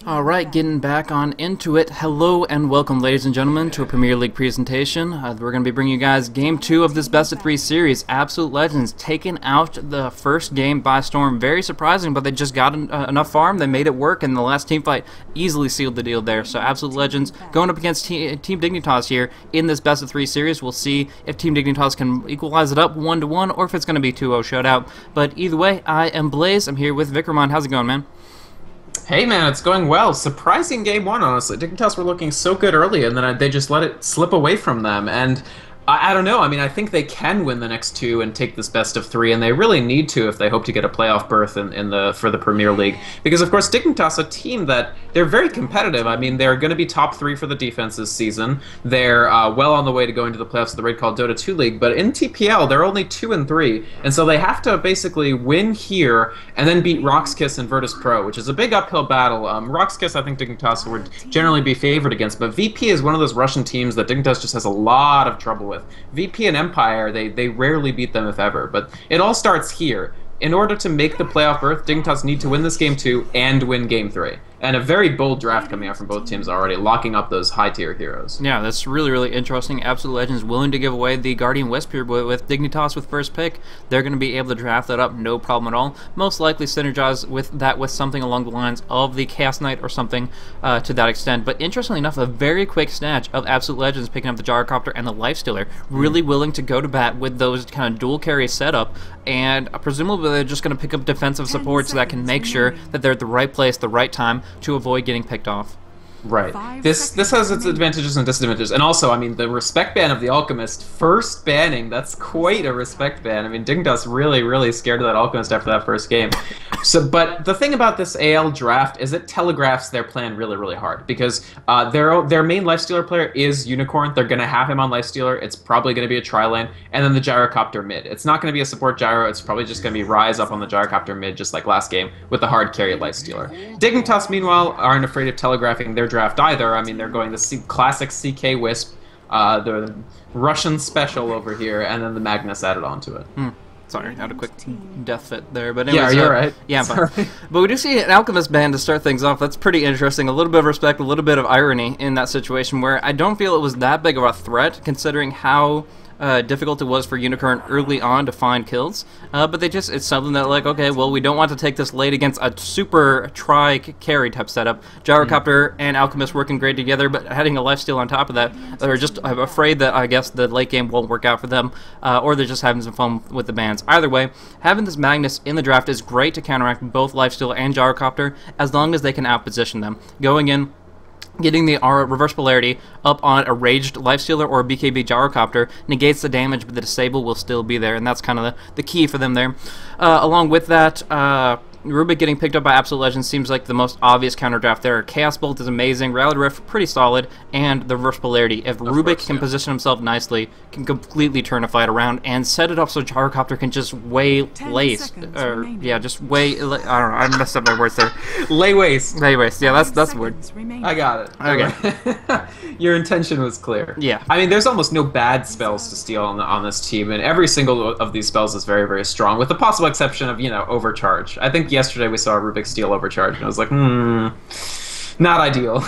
Alright, getting back on into it. Hello and welcome, ladies and gentlemen, to a Premier League presentation. We're going to be bringing you guys Game 2 of this best-of-3 series. Absolute Legends taking out the first game by storm. Very surprising, but they just got enough farm. They made it work, and the last team fight easily sealed the deal there. So Absolute Legends going up against Team Dignitas here in this best-of-3 series. We'll see if Team Dignitas can equalize it up 1-1 or if it's going to be 2-0 shootout. But either way, I am Blaze. I'm here with Vikramon. How's it going, man? Hey man, it's going well. Surprising game one, honestly. Dignitas were looking so good early, and then they just let it slip away from them. And I don't know. I mean, I think they can win the next two and take this best of three, and they really need to if they hope to get a playoff berth for the Premier League. Because of course, Dignitas, a team that they're very competitive. I mean, they're going to be top three for the defense this season. They're well on the way to going to the playoffs of the raid called Dota 2 League. But in TPL, they're only 2-3, and so they have to basically win here and then beat Roxkiss and Virtus Pro, which is a big uphill battle. Roxkiss, I think Dignitas would generally be favored against, but VP is one of those Russian teams that Dignitas just has a lot of trouble with. VP and Empire, they rarely beat them if ever, but it all starts here. In order to make the playoff berth, Dignitas need to win this game 2 and win game 3. And a very bold draft coming out from both teams already, locking up those high-tier heroes. Yeah, that's really, really interesting. Absolute Legends willing to give away the Guardian Wisp here with Dignitas with first pick. They're going to be able to draft that up, no problem at all. Most likely synergize with that with something along the lines of the Chaos Knight or something to that extent. But interestingly enough, a very quick snatch of Absolute Legends picking up the Gyrocopter and the Lifestealer. Really willing to go to bat with those kind of dual carry setup, and presumably they're just going to pick up defensive support so that can make sure that they're at the right place, the right time, to avoid getting picked off. Right. This has its advantages and disadvantages. And also, I mean, the respect ban of the Alchemist, first banning, that's quite a respect ban. I mean, Dignitas really, really scared of that Alchemist after that first game. But the thing about this AL draft is it telegraphs their plan really, really hard. Because their main Lifestealer player is Unicorn. They're going to have him on Lifestealer. It's probably going to be a tri-lane. And then the Gyrocopter mid. It's not going to be a support Gyro. It's probably just going to be Rise up on the Gyrocopter mid, just like last game, with the hard carry Lifestealer. Dignitas, meanwhile, aren't afraid of telegraphing their draft either. I mean, they're going the classic CK Wisp, the Russian special over here, and then the Magnus added onto it. Sorry, had a quick death fit there, but anyways, yeah, you're right. Yeah, but we do see an Alchemist ban to start things off. That's pretty interesting. A little bit of respect, a little bit of irony in that situation, where I don't feel it was that big of a threat, considering how difficult it was for Unicorn early on to find kills, but it's something that, like, okay, well, we don't want to take this late against a super try-carry type setup. Gyrocopter and Alchemist working great together, but having a lifesteal on top of that, they're just, I'm afraid that, I guess, the late game won't work out for them, or they're just having some fun with the bans. Either way, having this Magnus in the draft is great to counteract both Lifesteal and Gyrocopter, as long as they can outposition them. Going in, getting the reverse polarity up on a raged Lifestealer or a BKB Gyrocopter negates the damage, but the disable will still be there, and that's kind of the key for them there. Along with that, Rubik getting picked up by Absolute Legends seems like the most obvious counter draft there. Chaos Bolt is amazing, Reality Rift pretty solid, and the reverse polarity, if Rubik can position himself nicely, can completely turn a fight around and set it up so Gyrocopter can just just I don't know, I messed up my words there. Lay waste. Lay waste, yeah, that's the word. I got it. Okay. Your intention was clear. Yeah. I mean, there's almost no bad spells to steal on this team, and every single of these spells is very, very strong, with the possible exception of, Overcharge. I think yesterday we saw a Rubik steal Overcharge, and I was like, not ideal.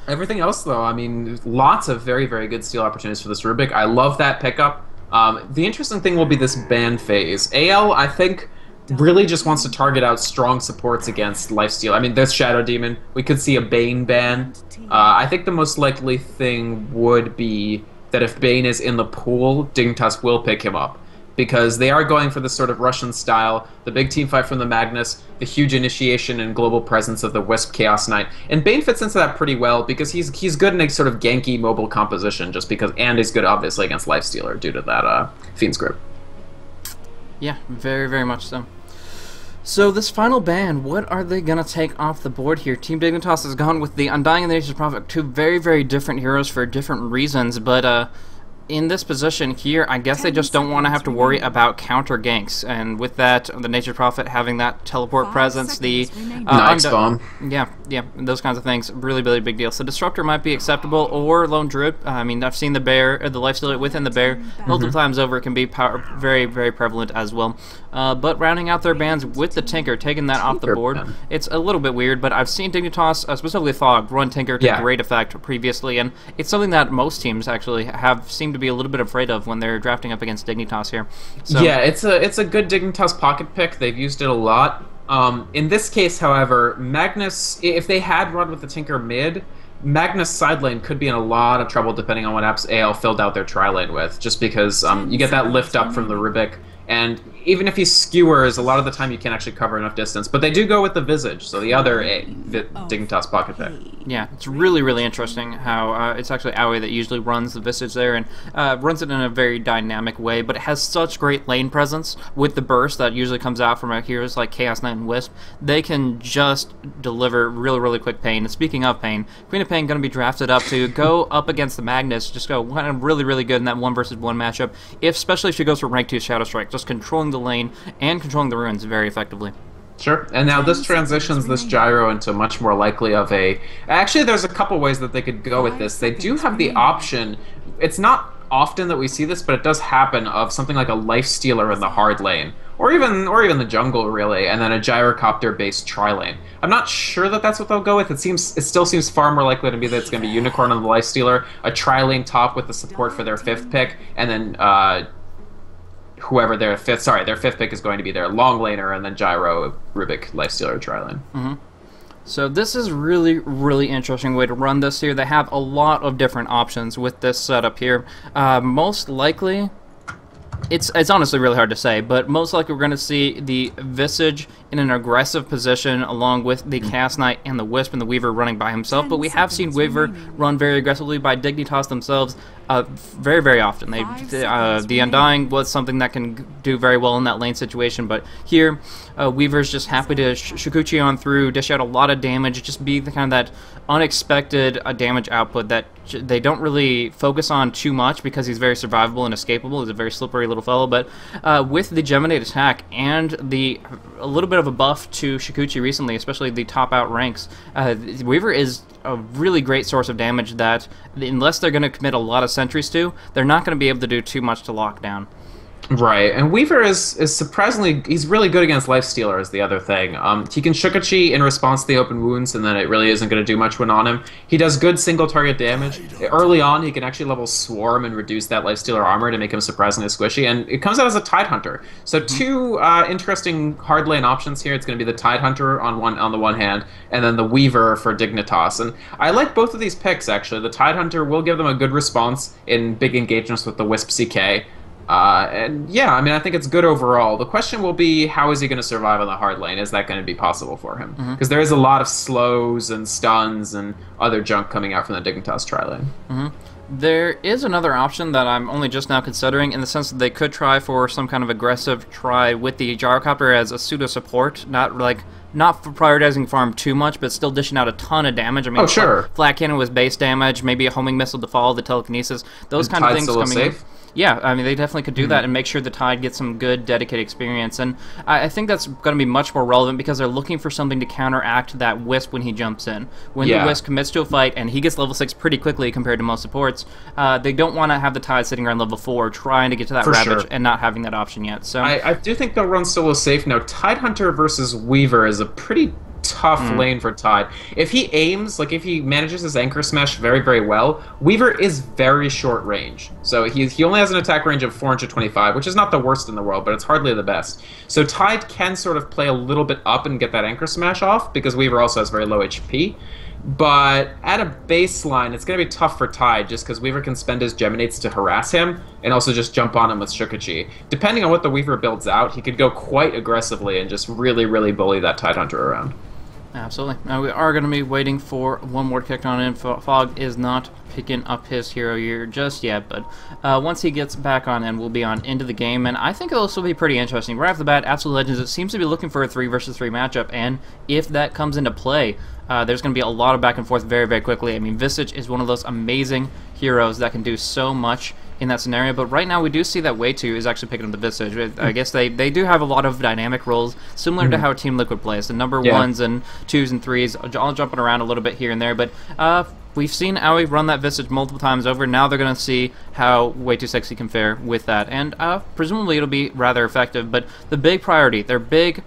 Everything else, though, I mean, lots of very, very good steal opportunities for this Rubik. I love that pickup. The interesting thing will be this ban phase. AL, I think, really just wants to target out strong supports against Lifesteal. I mean, there's Shadow Demon. We could see a Bane ban. I think the most likely thing would be that if Bane is in the pool, Dignitas will pick him up, because they are going for this sort of Russian style, the big team fight from the Magnus, the huge initiation and global presence of the Wisp Chaos Knight. And Bane fits into that pretty well, because he's good in a sort of ganky mobile composition, and he's good, obviously, against Lifestealer due to that Fiend's Grip. Yeah, very, very much so. So this final ban, what are they going to take off the board here? Team Dignitas has gone with the Undying and the Nature's Prophet, two very, very different heroes for different reasons, but in this position here, I guess they just don't want to have to worry about counter ganks, and with that, the Nature's Prophet having that teleport presence, the Night Bomb. yeah, those kinds of things, really, really big deal. So Disruptor might be acceptable, or Lone Druid. I mean, I've seen the Bear, the Lifestealer within the Bear multiple times over. It can be very, very prevalent as well. But rounding out their bans with the Tinker, taking that off the board, it's a little bit weird, but I've seen Dignitas, specifically Thog, run Tinker to great effect previously, and it's something that most teams actually have seemed to be a little bit afraid of when they're drafting up against Dignitas here. So, yeah, it's a good Dignitas pocket pick. They've used it a lot. In this case, however, Magnus, if they had run with the Tinker mid, Magnus side lane could be in a lot of trouble depending on what apps AL filled out their tri lane with, just because you get that lift up from the Rubik, and even if he skewers, a lot of the time you can't actually cover enough distance. But they do go with the Visage, so the other Dignitas pocket pick. Yeah, it's really, really interesting how it's actually Aoi that usually runs the Visage there, and runs it in a very dynamic way, but it has such great lane presence with the burst that usually comes out from heroes like Chaos Knight and Wisp. They can just deliver really, really quick pain. And speaking of pain, Queen of Pain going to be drafted up to go up against the Magnus, just go really, really good in that 1 versus 1 matchup, especially if she goes for rank 2 Shadow Strike, just controlling the lane and controlling the runes very effectively. Sure, and now this transitions this gyro into much more likely of a... Actually, there's a couple ways that they could go with this. They do have the option, it's not often that we see this, but it does happen, of something like a Lifestealer in the hard lane, or even the jungle, really, and then a gyrocopter-based tri-lane. I'm not sure that that's what they'll go with. It still seems far more likely to me that it's going to be Unicorn on the Lifestealer, a tri-lane top with the support for their 5th pick, and then whoever their fifth pick is going to be their long laner, and then Gyro, Rubik, Lifestealer, tri-lane. So this is really, really interesting way to run this here. They have a lot of different options with this setup here. Most likely, it's honestly really hard to say, but most likely we're going to see the Visage in an aggressive position along with the Chaos Knight and the Wisp and the Weaver running by himself, but we have seen Weaver run very aggressively by Dignitas themselves very, very often. The Undying was something that can do very well in that lane situation, but here Weaver's just happy to Shikuchi on through, dish out a lot of damage, just be the kind of that unexpected damage output that they don't really focus on too much because he's very survivable and escapable. He's a very slippery little fellow, but with the Geminate attack and a little bit of a buff to Shikuchi recently, especially the top out ranks, Weaver is a really great source of damage that, unless they're going to commit a lot of sentries to, they're not going to be able to do too much to lock down. Right, and Weaver is surprisingly, he's really good against Lifestealer is the other thing. He can Shikuchi in response to the open wounds, and then it really isn't going to do much when on him. He does good single target damage. Early on, he can actually level Swarm and reduce that Lifestealer armor to make him surprisingly squishy, and it comes out as a Tidehunter. So two interesting hard lane options here. It's going to be the Tidehunter on the one hand, and then the Weaver for Dignitas. And I like both of these picks, actually. The Tidehunter will give them a good response in big engagements with the Wisp CK. And yeah, I mean, I think it's good overall. The question will be, how is he going to survive on the hard lane? Is that going to be possible for him? Because there is a lot of slows and stuns and other junk coming out from the Dignitas tri-lane. There is another option that I'm only just now considering, in the sense that they could try for some kind of aggressive try with the Gyrocopter as a pseudo support, not prioritizing farm too much, but still dishing out a ton of damage. I mean, Flat Cannon was base damage, maybe a homing missile to follow the telekinesis, those kind of things coming in. Yeah, I mean, they definitely could do that and make sure the Tide gets some good dedicated experience. And I think that's going to be much more relevant because they're looking for something to counteract that Wisp when he jumps in. When the Wisp commits to a fight and he gets level 6 pretty quickly compared to most supports, they don't want to have the Tide sitting around level 4 trying to get to that Ravage and not having that option yet. So I do think they'll run solo safe. Now, Tidehunter versus Weaver is a pretty tough lane for Tide. If he aims, like if he manages his Anchor Smash very, very well, Weaver is very short range. So he only has an attack range of 425, which is not the worst in the world, but it's hardly the best. So Tide can sort of play a little bit up and get that Anchor Smash off, because Weaver also has very low HP. But at a baseline, it's going to be tough for Tide, just because Weaver can spend his Geminates to harass him, and also just jump on him with Shikuchi. Depending on what the Weaver builds out, he could go quite aggressively and just really, really bully that Tidehunter around. Absolutely. Now we are going to be waiting for one more kick on in. Fog is not picking up his hero here just yet, but once he gets back on in, we'll be on into the game, and I think it'll still be pretty interesting. Right off the bat, Absolute Legends, it seems to be looking for a 3 versus 3 matchup, and if that comes into play, there's going to be a lot of back and forth very, very quickly. I mean, Visage is one of those amazing heroes that can do so much in that scenario. But right now we do see that Way 2 is actually picking up the Visage. I guess they do have a lot of dynamic roles, similar to how Team Liquid plays. The number 1s and 2s and 3s all jumping around a little bit here and there. But we've seen Aoi run that Visage multiple times over. Now they're going to see how Way Too Sexy can fare with that. And presumably it'll be rather effective. But the big priority, their big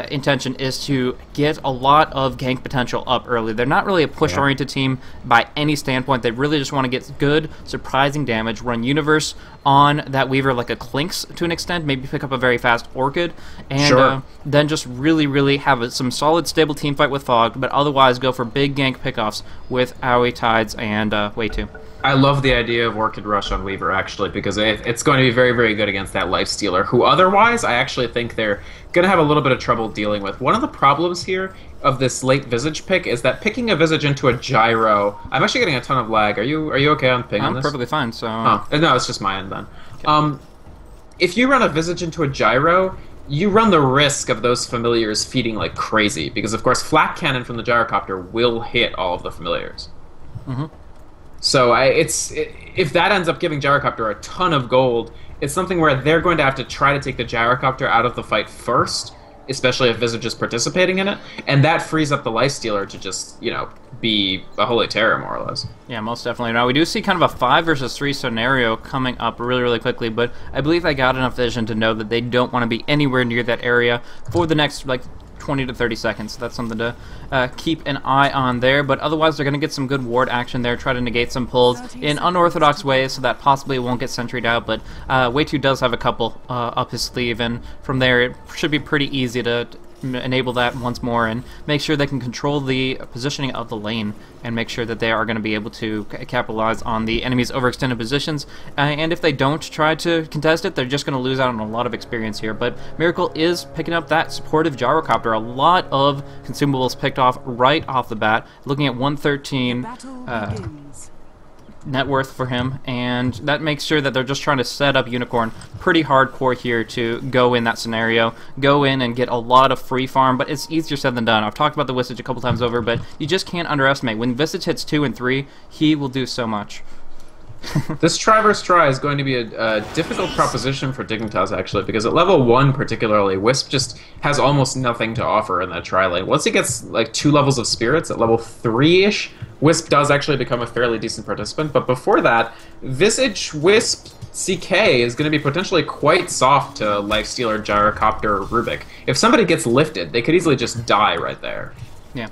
intention is to get a lot of gank potential up early. They're not really a push-oriented team by any standpoint. They really just want to get good, surprising damage, run Universe on that Weaver like a Clinks to an extent, maybe pick up a very fast Orchid, and then just really, really have some solid, stable team fight with Fog, but otherwise go for big gank pickoffs with Aoi, Tides, and Way 2. I love the idea of Orchid Rush on Weaver, actually, because it's going to be very, very good against that Lifestealer, who otherwise I actually think they're going to have a little bit of trouble dealing with. One of the problems here of this late Visage pick is that picking a Visage into a Gyro... I'm actually getting a ton of lag. Are you okay on ping on this? I'm perfectly fine, so... Oh, no, it's just my end then. Okay. If you run a Visage into a Gyro, you run the risk of those familiars feeding like crazy, because of course Flak Cannon from the Gyrocopter will hit all of the familiars. Mm-hmm. So if that ends up giving Gyrocopter a ton of gold, it's something where they're going to have to try to take the Gyrocopter out of the fight first, especially if Visage is participating in it, and that frees up the Lifestealer to just, be a holy terror, more or less. Yeah, most definitely. Now, we do see kind of a 5 versus 3 scenario coming up really, really quickly, but I believe they got enough vision to know that they don't want to be anywhere near that area for the next, 20 to 30 seconds. That's something to keep an eye on there, but otherwise they're going to get some good ward action there, try to negate some pulls in unorthodox ways so that possibly it won't get sentryed out, but Way 2 does have a couple up his sleeve, and from there it should be pretty easy to enable that once more and make sure they can control the positioning of the lane and make sure that they are going to be able to capitalize on the enemy's overextended positions, and if they don't try to contest it, they're just going to lose out on a lot of experience here. But Miracle is picking up that supportive Gyrocopter. A lot of consumables picked off right off the bat, looking at 113 net worth for him, and that makes sure that they're just trying to set up Unicorn pretty hardcore here to go in that scenario, go in and get a lot of free farm, but it's easier said than done. I've talked about the Visage a couple times over, but you just can't underestimate. When Visage hits 2 and 3, he will do so much. This try versus try is going to be a difficult proposition for Dignitas, actually, because at level 1 particularly, Wisp just has almost nothing to offer in that try lane. Once he gets 2 levels of Spirits, at level 3-ish, Wisp does actually become a fairly decent participant, but before that, Visage, Wisp, CK is going to be potentially quite soft to Lifestealer, Gyrocopter, Rubik. If somebody gets lifted, they could easily just die right there. Yeah.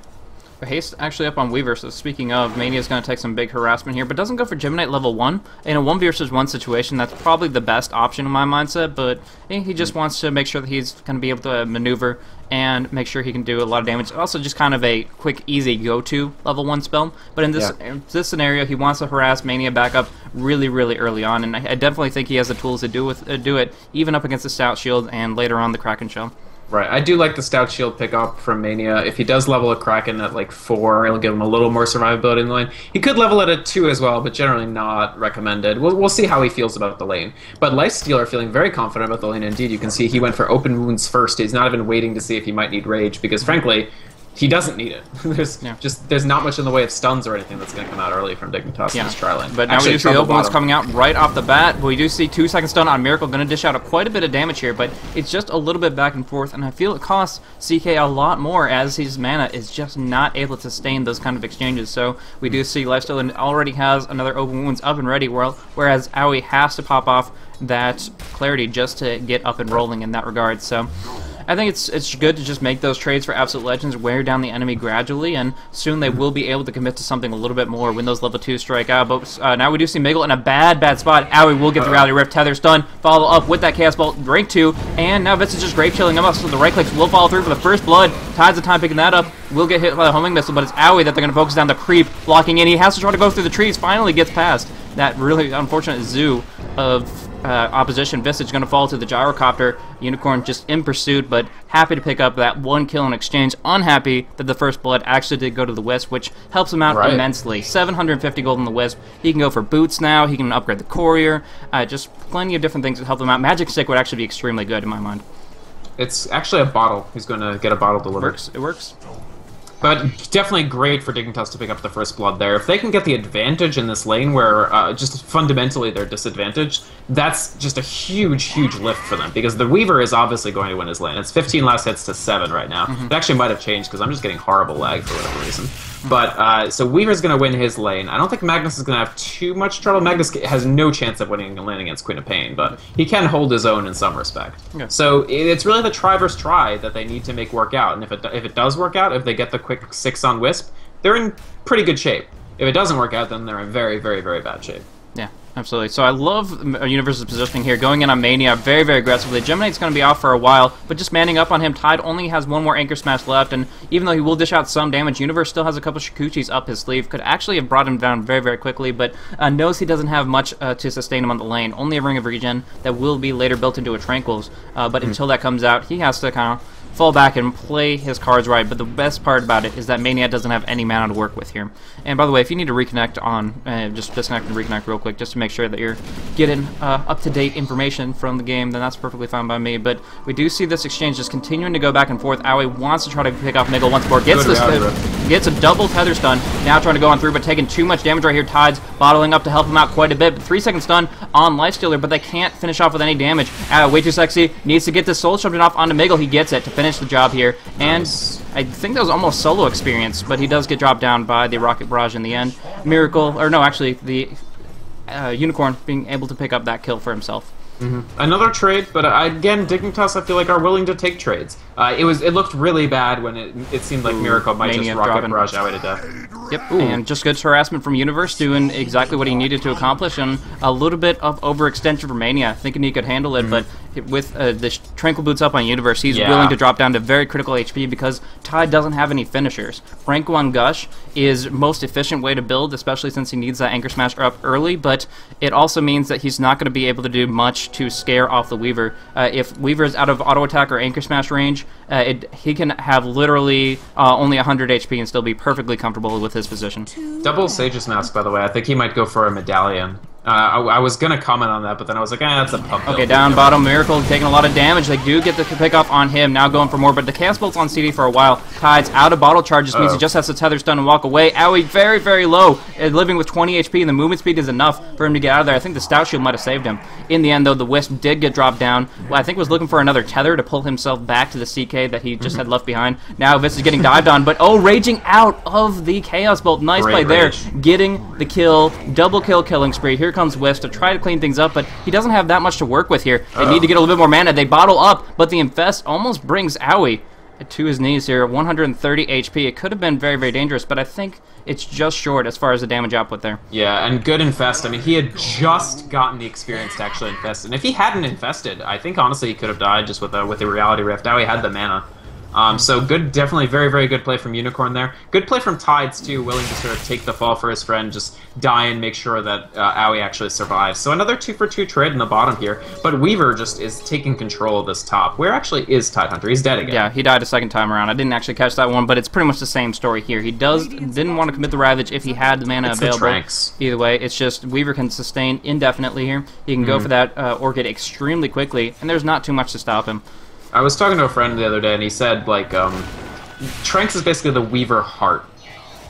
Haste actually up on Weaver, so speaking of, Mania's going to take some big harassment here, but doesn't go for Geminite level 1. In a 1 versus 1 situation, that's probably the best option in my mindset, but he just wants to make sure that he's going to be able to maneuver and make sure he can do a lot of damage. Also just kind of a quick, easy go-to level 1 spell, but in this scenario, he wants to harass Mania back up really, really early on, and I definitely think he has the tools to do it, even up against the Stout Shield and later on the Kraken Shell. Right, I do like the Stout Shield pickup from Mania. If he does level a Kraken at 4, it'll give him a little more survivability in the lane. He could level it at 2 as well, but generally not recommended. We'll see how he feels about the lane. But Lifestealer feeling very confident about the lane indeed. You can see he went for open wounds first. He's not even waiting to see if he might need rage, because frankly, he doesn't need it. There's not much in the way of stuns or anything that's going to come out early from Dignitas in this try lane. But now we do see the open ones coming out right off the bat. But we do see 2-second stun on Miracle, going to dish out quite a bit of damage here, but it's just a little bit back and forth, and I feel it costs CK a lot more as his mana is just not able to sustain those kind of exchanges. So we do see Lifestealer already has another open wounds up and ready, whereas Aoi has to pop off that Clarity just to get up and rolling in that regard. So I think it's good to just make those trades for Absolute Legends, wear down the enemy gradually, and soon they will be able to commit to something a little bit more when those level 2s strike out. But now we do see Miggle in a bad spot. Aoi will get the Rally Rift, Tether stun, follow up with that Chaos Bolt, rank 2, and now Vitz is just grave killing him up, so the right clicks will follow through for the first blood. Tides the time picking that up, will get hit by the homing missile, but it's Aoi that they're going to focus down the creep, blocking in. He has to try to go through the trees, finally gets past that really unfortunate zoo of opposition. Visage going to fall to the Gyrocopter. Unicorn just in pursuit, but happy to pick up that 1 kill in exchange. Unhappy that the first blood actually did go to the Wisp, which helps him out immensely. 750 gold in the Wisp. He can go for boots now. He can upgrade the Courier. Just plenty of different things to help him out. Magic Stick would actually be extremely good in my mind. It's actually a bottle. He's going to get a bottle delivered. It works. But definitely great for Dignitas to pick up the first blood there. If they can get the advantage in this lane where just fundamentally they're disadvantaged, that's just a huge, huge lift for them. Because the Weaver is obviously going to win his lane. It's 15 last hits to 7 right now. It actually might have changed because I'm just getting horrible lag for whatever reason. But, so Weaver's going to win his lane. I don't think Magnus is going to have too much trouble. Magnus has no chance of winning a lane against Queen of Pain, but he can hold his own in some respect. Yeah. So it's really the try versus try that they need to make work out. And if it does work out, if they get the quick 6 on Wisp, they're in pretty good shape. If it doesn't work out, then they're in very, very, very bad shape. Yeah, absolutely. So I love Universe's positioning here, going in on Mania very, very aggressively. Geminate's going to be off for a while, but just manning up on him. Tide only has one more Anchor Smash left, and even though he will dish out some damage, Universe still has a couple Shikuchis up his sleeve. Could actually have brought him down very, very quickly, but knows he doesn't have much to sustain him on the lane. Only a Ring of Regen that will be later built into a Tranquils, but until that comes out, he has to kind of fall back and play his cards right. But the best part about it is that Mania doesn't have any mana to work with here. And by the way, if you need to reconnect on, just disconnect and reconnect real quick just to make sure that you're getting up-to-date information from the game, then that's perfectly fine by me. But we do see this exchange just continuing to go back and forth. Aoi wants to try to pick off Miggle once more, gets a double tether stun, now trying to go on through, but taking too much damage right here. Tide's bottling up to help him out quite a bit, but 3-second stun on Lifestealer, but they can't finish off with any damage. Way too sexy, needs to get this Soul Shunting off onto Miggle. He gets it to finish the job here, and I think that was almost solo experience, but he does get dropped down by the Rocket Barrage in the end. Miracle, or no, actually, the Unicorn being able to pick up that kill for himself. Another trade, but again, Dignitas I feel like are willing to take trades. It looked really bad when it seemed like Miracle might just Rocket Barrage Aoi to death. Yep, and just good harassment from Universe, doing exactly what he needed to accomplish, and a little bit of overextension for Mania, thinking he could handle it, but with the Tranquil Boots up on Universe, he's willing to drop down to very critical HP because Tide doesn't have any finishers. Franco on Gush is most efficient way to build, especially since he needs that Anchor Smash up early, but it also means that he's not going to be able to do much to scare off the Weaver. If Weaver is out of auto attack or Anchor Smash range, he can have literally only 100 HP and still be perfectly comfortable with his position. Double Sage's Mask, by the way. I think he might go for a Medallion. I was going to comment on that, but then I was like, that's a pump. Okay, down bottom, Miracle taking a lot of damage. They do get the pick off on him, now going for more, but the Chaos Bolt's on CD for a while. Tide's out of bottle charges, means he just has to tether stun and walk away. Aoi very, very low, living with 20 HP, and the movement speed is enough for him to get out of there. I think the Stout Shield might have saved him. In the end, though, the Wisp did get dropped down. Well, I think was looking for another tether to pull himself back to the CK that he just had left behind. Now Vis is getting dived on, but raging out of the Chaos Bolt. Nice play there, getting the kill, double kill killing spree. Here comes Wisp to try to clean things up, but he doesn't have that much to work with here. They need to get a little bit more mana. They bottle up, but the Infest almost brings Aoi to his knees here. 130 HP. It could have been very, very dangerous, but I think it's just short as far as the damage output there. Yeah, and good Infest. I mean, he had just gotten the experience to actually infest, and if he hadn't infested, I think honestly he could have died just with the Reality Rift. Aoi had the mana. So good, definitely very, very good play from Unicorn there. Good play from Tides, too, willing to sort of take the fall for his friend, just die and make sure that Aoi actually survives. So another 2-for-2 trade in the bottom here, but Weaver just is taking control of this top. Where actually is Tidehunter? He's dead again. Yeah, he died a second time around. I didn't actually catch that one, but it's pretty much the same story here. He didn't want to commit the Ravage if he had the mana available. The Tranks. Either way, it's just Weaver can sustain indefinitely here. He can go for that Orchid extremely quickly, and there's not too much to stop him. I was talking to a friend the other day, and he said, like, Tranks is basically the Weaver heart.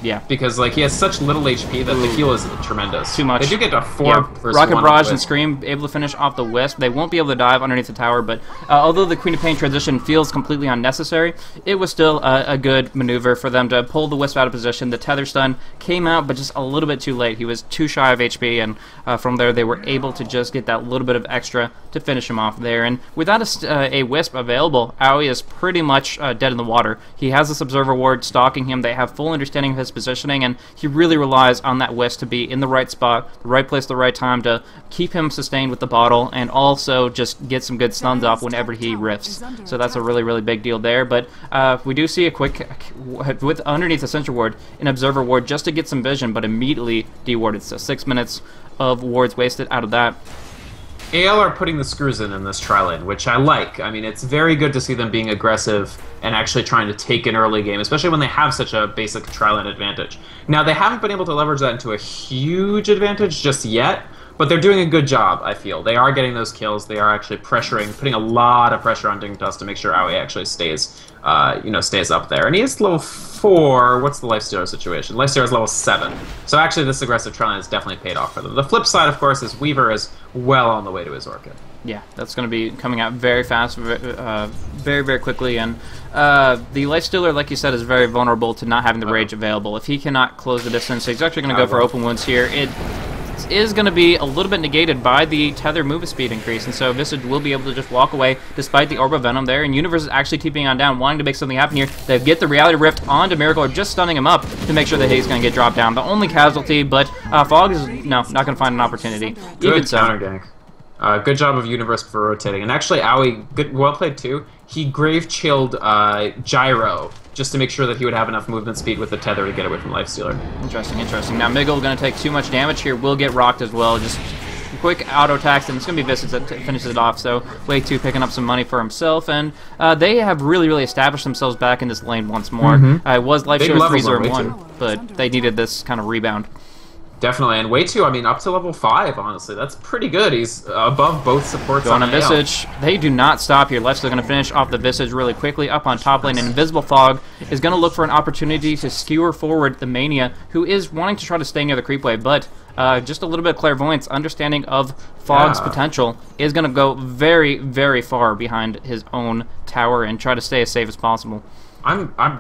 Yeah. Because, like, he has such little HP that the heal is tremendous. Too much. They do get a 4 versus Rocket 1 Barrage and Scream able to finish off the Wisp. They won't be able to dive underneath the tower, but although the Queen of Pain transition feels completely unnecessary, it was still a good maneuver for them to pull the Wisp out of position. The Tether Stun came out, but just a little bit too late. He was too shy of HP, and from there they were able to just get that little bit of extra to finish him off there. And without a Wisp available, Aoi is pretty much dead in the water. He has this Observer Ward stalking him. They have full understanding of his positioning, and he really relies on that Wisp to be in the right spot, the right place, the right time to keep him sustained with the bottle, and also just get some good stuns off whenever he riffs. So that's a really, really big deal there. But we do see a quick, with underneath the Sentry Ward, an Observer Ward just to get some vision, but immediately dewarded. So 6 minutes of wards wasted out of that. AL are putting the screws in this tri-lane, which I like. I mean, it's very good to see them being aggressive and actually trying to take an early game, especially when they have such a basic tri-lane advantage. Now, they haven't been able to leverage that into a huge advantage just yet, But they're doing a good job, I feel. They are getting those kills. They are actually pressuring, putting a lot of pressure on Dignitas to make sure Aoi actually stays, stays up there. And he is level 4. What's the Lifestealer situation? Lifestealer is level 7. So actually this aggressive Trillion has definitely paid off for them. The flip side, of course, is Weaver is well on the way to his Orchid. Yeah, that's going to be coming out very fast, very, very quickly. And the Lifestealer, like you said, is very vulnerable to not having the Rage available. If he cannot close the distance, he's actually going to go for open wounds here. It is going to be a little bit negated by the Tether move speed increase, and so Visage will be able to just walk away despite the Orb of Venom there, and Universe is actually keeping on down, wanting to make something happen here. They get the Reality Rift onto Miracle, or just stunning him up to make sure that he's going to get dropped down. The only casualty, but Fog is, not going to find an opportunity. Good counter gank. Good job of Universe for rotating. And actually, Aoi, well played too. He grave chilled Gyro just to make sure that he would have enough movement speed with the Tether to get away from Lifestealer. Interesting, interesting. Now, Miggle going to take too much damage here. Will get rocked as well. Just quick auto attacks, and it's going to be Visage that finishes it off. So, Way 2 picking up some money for himself. And they have really, really established themselves back in this lane once more. It was Lifestealer 3-0-1, but they needed this kind of rebound. Definitely, and Way 2, I mean, up to level 5, honestly. That's pretty good. He's above both supports on on a Visage. They do not stop here. Left, they're going to finish off the Visage really quickly up on top lane. And Invisible Fog is going to look for an opportunity to skewer forward the Mania, who is wanting to try to stay near the creep wave, but just a little bit of clairvoyance, understanding of Fog's potential, is going to go very, very far behind his own tower and try to stay as safe as possible.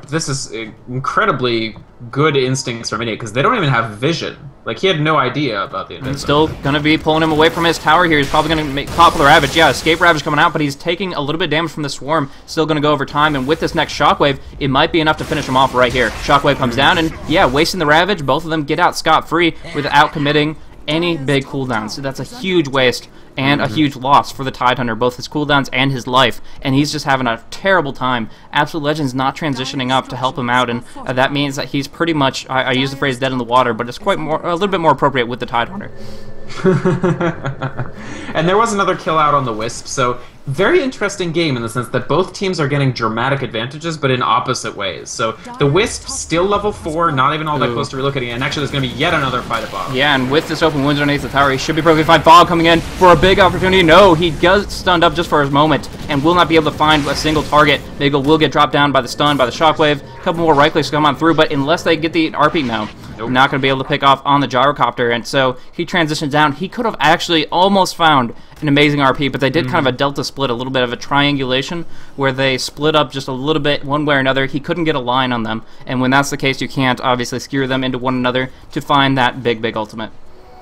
This is incredibly good instincts from Idiot, because they don't even have vision. Like, he had no idea about the invincible. Still going to be pulling him away from his tower here. He's probably going to make Popular Ravage. Yeah, Escape Ravage coming out, but he's taking a little bit of damage from the Swarm. Still going to go over time, and with this next Shockwave, it might be enough to finish him off right here. Shockwave comes down, and yeah, wasting the Ravage. Both of them get out scot-free without committing any big cooldowns. So that's a huge waste and a huge loss for the Tidehunter, both his cooldowns and his life, and he's just having a terrible time. Absolute Legend's not transitioning up to help him out, and that means that he's pretty much, I use the phrase dead in the water, but it's quite a little bit more appropriate with the Tidehunter. And there was another kill out on the Wisp, so very interesting game in the sense that both teams are getting dramatic advantages, but in opposite ways. So the Wisp still level 4, not even all that close to relocating, and actually there's going to be yet another fight above. Yeah, and with this open wounds underneath the tower, he should be perfectly fine. Fog coming in for a big opportunity. No, he gets stunned up just for a moment and will not be able to find a single target. Miggle will get dropped down by the stun, by the shockwave. A couple more right clicks come on through, but unless they get the RP now, not going to be able to pick off on the gyrocopter, and so he transitions down. He could have actually almost found an amazing RP, but they did kind of a delta split, a little bit of a triangulation, where they split up just a little bit one way or another. He couldn't get a line on them, and when that's the case, you can't obviously skewer them into one another to find that big, big ultimate.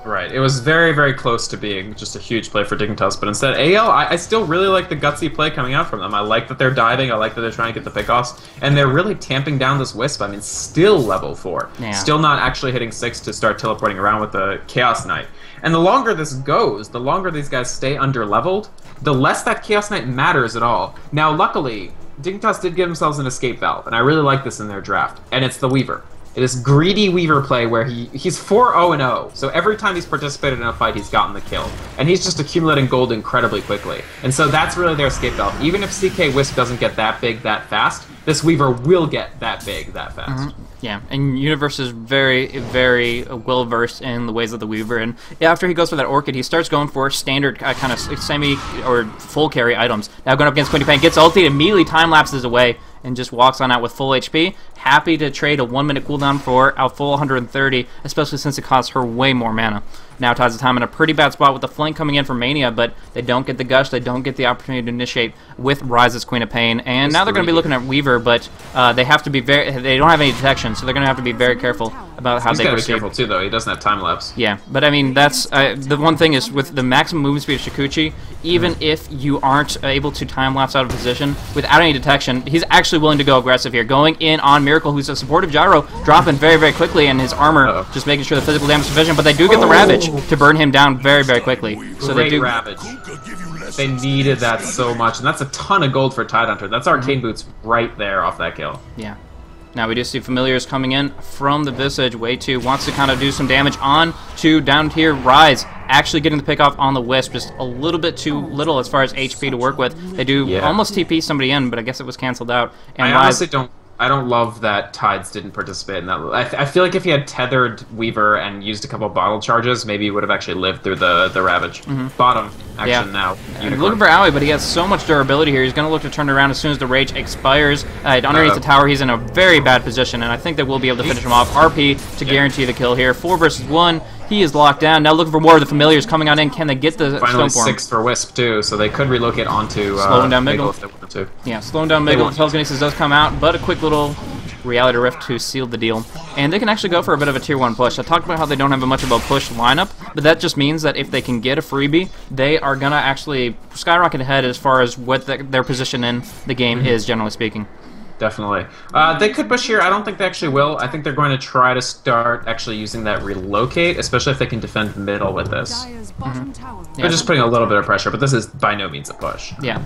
Right, it was very, very close to being just a huge play for Dignitas, but instead, AL, I still really like the gutsy play coming out from them. I like that they're diving, I like that they're trying to get the pickoffs, and they're really tamping down this Wisp. I mean, still level 4. Yeah. Still not actually hitting 6 to start teleporting around with the Chaos Knight. And the longer this goes, the longer these guys stay under-leveled, the less that Chaos Knight matters at all. Now, luckily, Dignitas did give themselves an escape valve, and I really like this in their draft, and it's the Weaver. It is greedy Weaver play where he's 4-0-0, so every time he's participated in a fight, he's gotten the kill. And he's just accumulating gold incredibly quickly. And so that's really their escape valve. Even if CK Wisp doesn't get that big that fast, this Weaver will get that big that fast. Yeah, and Universe is very, very well-versed in the ways of the Weaver, and after he goes for that Orchid, he starts going for standard kind of semi- or full carry items. Now going up against Quinty Pain, gets ulti, immediately time-lapses away, and just walks on out with full HP. Happy to trade a 1-minute cooldown for a full 130, especially since it costs her way more mana. Now ties the time in a pretty bad spot with the flank coming in for Mania, but they don't get the gush, they don't get the opportunity to initiate with Rise's Queen of Pain, and now they're going to be looking at Weaver, but they have to be they don't have any detection, so they're going to have to be very careful about how they proceed. He's got to be careful too, though. He doesn't have time lapse. Yeah, but I mean, that's the one thing is with the maximum movement speed of Shikuchi, even if you aren't able to time lapse out of position without any detection, he's actually willing to go aggressive here, going in on Miracle, who's a supportive gyro, dropping very, very quickly, and his armor just making sure the physical damage is sufficient, but they do get the Ravage to burn him down very, very quickly. So Great they do Ravage. They needed that so much, and that's a ton of gold for Tidehunter. That's Arcane Boots right there off that kill. Yeah. Now we do see Familiars coming in from the Visage. Way 2 wants to kind of do some damage on to down tier Rise. Actually getting the pick off on the Wisp, just a little bit too little as far as HP to work with. They do almost TP somebody in, but I guess it was canceled out. And I I don't love that Tides didn't participate in that. I feel like if he had tethered Weaver and used a couple bottle charges, maybe he would have actually lived through the Ravage. Bottom action now. And looking for Aoi, but he has so much durability here. He's going to look to turn it around as soon as the Rage expires. Underneath the tower, he's in a very bad position, and I think that we'll be able to finish him off. RP to guarantee the kill here. 4 versus 1. He is locked down. Now looking for more of the familiars coming on in. Can they get the Finally Stoneform? 6 for Wisp, too, so they could relocate onto slowing down Miggle if they wanted to. Yeah, slowing down Miggle. Telekinesis does come out, but a quick little Reality Rift to seal the deal. And they can actually go for a bit of a tier 1 push. I talked about how they don't have much of a push lineup, but that just means that if they can get a freebie, they are going to actually skyrocket ahead as far as what their position in the game is, generally speaking. Definitely. They could push here. I don't think they actually will. I think they're going to try to start actually using that relocate, especially if they can defend middle with this. They're just putting a little bit of pressure, but this is by no means a push. Yeah.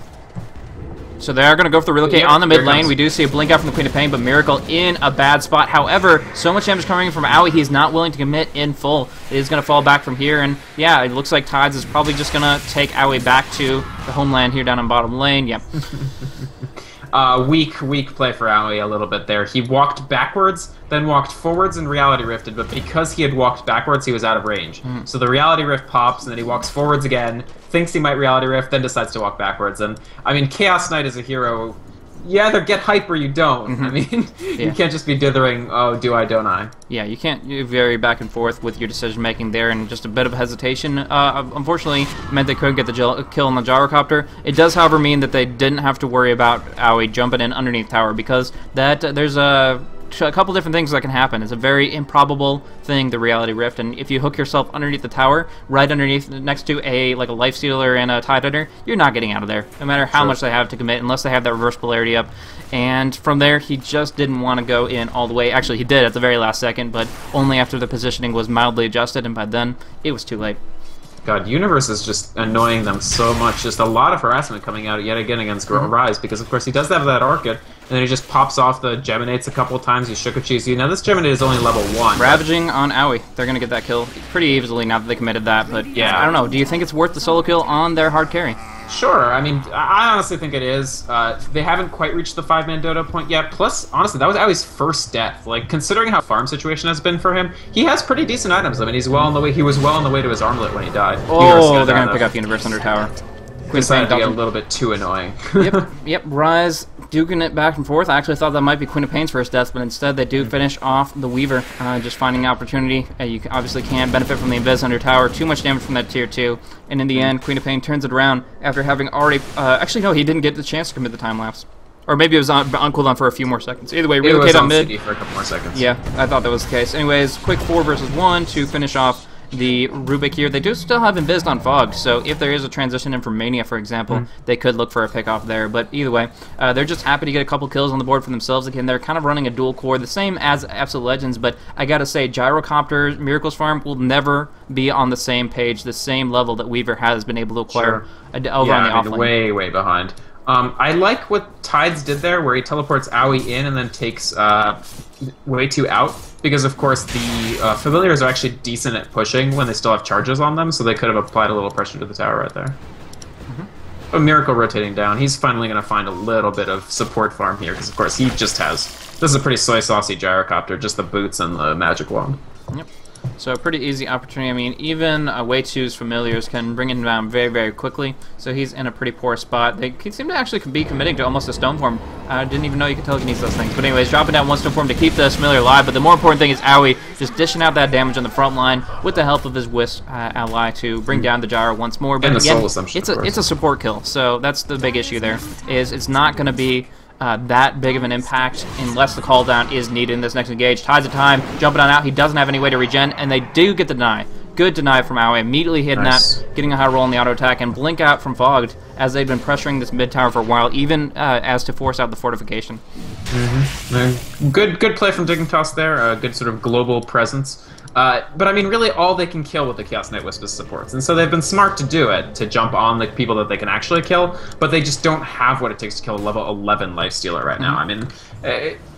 So they are going to go for the relocate on the mid lane. We do see a blink out from the Queen of Pain, but Miracle in a bad spot. However, so much damage coming from Aoi, he's not willing to commit in full. He's going to fall back from here, and yeah, it looks like Tides is probably just going to take Aoi back to the homeland here down in bottom lane. Yep. Weak play for Aoi a little bit there. He walked backwards, then walked forwards and Reality Rifted, but because he had walked backwards, he was out of range. So the Reality Rift pops, and then he walks forwards again, thinks he might Reality Rift, then decides to walk backwards. And, I mean, Chaos Knight is a hero. You either get hype or you don't. I mean, you can't just be dithering, oh, do I, don't I? Yeah, you can't vary back and forth with your decision-making there, and just a bit of hesitation, unfortunately, meant they couldn't get the kill on the gyrocopter. It does, however, mean that they didn't have to worry about Aoi jumping in underneath tower, because that there's a couple different things that can happen. It's a very improbable thing, the Reality Rift, and if you hook yourself underneath the tower, right underneath, next to a Life Stealer and a Tide Hunter, you're not getting out of there, no matter how much they have to commit, unless they have that reverse polarity up. And from there, he just didn't want to go in all the way. Actually, he did at the very last second, but only after the positioning was mildly adjusted, and by then, it was too late. God, Universe is just annoying them so much. Just a lot of harassment coming out yet again against Rise, because of course he does have that Orchid, and then he just pops off the Geminates a couple of times, he Shukachi's you. Now this Geminate is only level 1. Ravaging on Aoi. They're going to get that kill pretty easily now that they committed that, but yeah, I don't know. Do you think it's worth the solo kill on their hard carry? Sure, I mean, I honestly think it is. They haven't quite reached the 5-man Dodo point yet, plus, honestly, that was Aoi's first death. Like, considering how farm situation has been for him, he has pretty decent items. I mean, he's well on the way. He was well on the way to his armlet when he died. Oh, they're going to pick up Universe under tower. Decided to get a little bit too annoying. Yep, Rise duking it back and forth. I actually thought that might be Queen of Pain's first death, but instead they do finish off the Weaver, just finding an opportunity. You obviously can't benefit from the Invis under tower. Too much damage from that tier 2, and in the end, Queen of Pain turns it around after having already... actually, no, he didn't get the chance to commit the time lapse. Or maybe it was on cooldown for a few more seconds. Either way, relocate on mid. CD for a couple more seconds. Yeah, I thought that was the case. Anyways, quick 4 versus 1 to finish off the Rubik here. They do still have Invis on Fog, so if there is a transition in from Mania, for example, they could look for a pick off there. But either way, they're just happy to get a couple kills on the board for themselves. Again, they're kind of running a dual core, the same as Absolute Legends, but I gotta say, Gyrocopter, Miracles Farm will never be on the same page, the same level that Weaver has been able to acquire over on the offlane. Way behind. I like what Tides did there, where he teleports Aoi in and then takes Way 2 out, because of course the Familiars are actually decent at pushing when they still have charges on them, so they could have applied a little pressure to the tower right there. A Miracle rotating down, he's finally going to find a little bit of support farm here, because of course he just has... This is a pretty soy saucy Gyrocopter, just the boots and the magic wand. Yep. So a pretty easy opportunity. I mean, even Way 2's Familiars can bring him down very, very quickly. So he's in a pretty poor spot. They seem to actually be committing to almost a Stoneform. I didn't even know you could telekinesis those things. But anyways, dropping down one Stoneform to keep the Familiar alive. But the more important thing is Aoi just dishing out that damage on the front line with the help of his Wisp ally to bring down the Gyro once more. But and the again, Soul Assumption, it's a support kill. So that's the big issue there. Is it's not going to be that big of an impact unless the call down is needed in this next engage. Tides of time, jumping on out, he doesn't have any way to regen, and they do get the deny. Good deny from Aoi, immediately hitting that, getting a high roll on the auto attack, and blink out from Fogged as they've been pressuring this mid tower for a while, even as to force out the fortification. Good play from Dignitas there, a good sort of global presence. But I mean, really, all they can kill with the Chaos Knight Wisp is supports, and so they've been smart to do it, to jump on the people that they can actually kill, but they just don't have what it takes to kill a level 11 Lifestealer right now. I mean,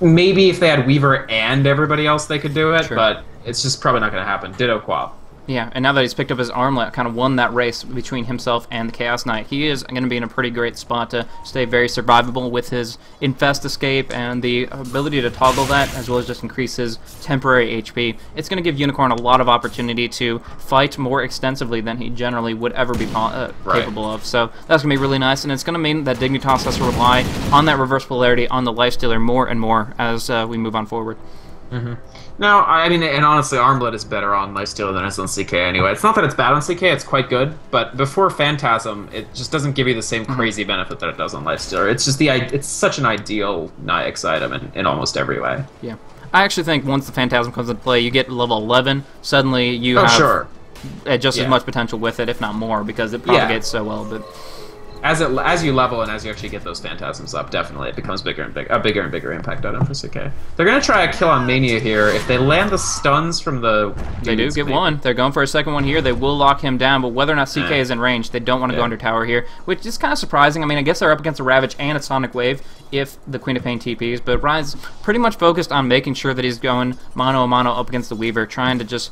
maybe if they had Weaver and everybody else, they could do it, but it's just probably not going to happen. Ditto Quab. Yeah, and now that he's picked up his armlet, kind of won that race between himself and the Chaos Knight, he is going to be in a pretty great spot to stay very survivable with his Infest escape and the ability to toggle that, as well as just increase his temporary HP. It's going to give Unicorn a lot of opportunity to fight more extensively than he generally would ever be capable of. So that's going to be really nice, and it's going to mean that Dignitas has to rely on that reverse polarity on the Lifestealer more and more as we move on forward. No, I mean, and honestly, Armlet is better on Lifestealer than it is on CK anyway. It's not that it's bad on CK, it's quite good, but before Phantasm, it just doesn't give you the same crazy benefit that it does on Lifestealer. It's just it's such an ideal Nyx item in almost every way. Yeah. I actually think once the Phantasm comes into play, you get level 11, suddenly you have just as much potential with it, if not more, because it propagates so well. But as you level and as you actually get those Phantasms up, definitely it becomes a bigger and bigger impact item for CK. They're gonna try a kill on Mania here. If they land the stuns from the they do get one. They're going for a second one here. They will lock him down, but whether or not CK is in range, they don't want to go under tower here, which is kind of surprising. I mean, I guess they're up against a Ravage and a Sonic Wave if the Queen of Pain TPs, but Rise pretty much focused on making sure that he's going mano a mano up against the Weaver, trying to just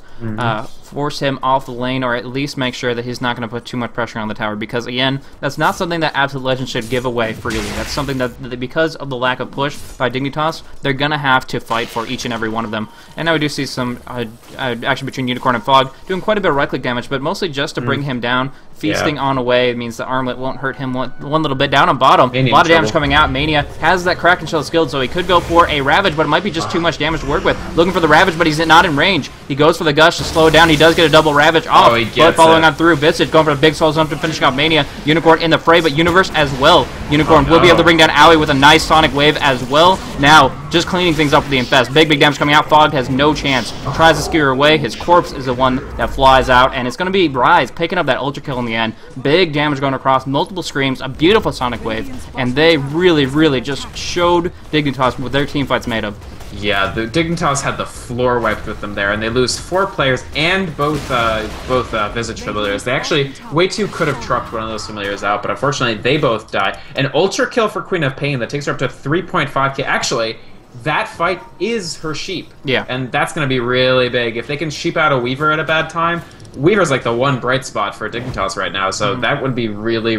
force him off the lane, or at least make sure that he's not going to put too much pressure on the tower, because again, that's not something that Absolute Legends should give away freely. That's something that because of the lack of push by Dignitas, they're going to have to fight for each and every one of them. And now we do see some action between Unicorn and Fog, doing quite a bit of right-click damage, but mostly just to bring him down. Feasting on away means the Armlet won't hurt him one little bit. Down on bottom, a lot of damage coming out. Mania has that Kraken Shell skilled, so he could go for a Ravage, but it might be just too much damage to work with. Looking for the Ravage, but he's not in range. He goes for the Gush to slow it down. He does get a double Ravage off, but following on through. Visage going for the big Soul Assumption, finishing off Mania. Unicorn in the fray, but Universe as well. Unicorn will be able to bring down Owie with a nice Sonic Wave as well. Now, just cleaning things up with the Infest. Big damage coming out. Fog has no chance. Tries to skewer away. His corpse is the one that flies out, and it's going to be Rise picking up that Ultra Kill in the end. Big damage going across, multiple screams, a beautiful Sonic Wave, and they really just showed Dignitas what their team fight's made of. Yeah, the Dignitas had the floor wiped with them there, and they lose 4 players and both Visage familiars. They actually, way too could have trucked one of those familiars out, but unfortunately they both die. An Ultra Kill for Queen of Pain that takes her up to 3.5k. Actually, that fight is her sheep. Yeah. And that's going to be really big. If they can sheep out a Weaver at a bad time, Weaver's like the one bright spot for Dignitas right now, so that would be really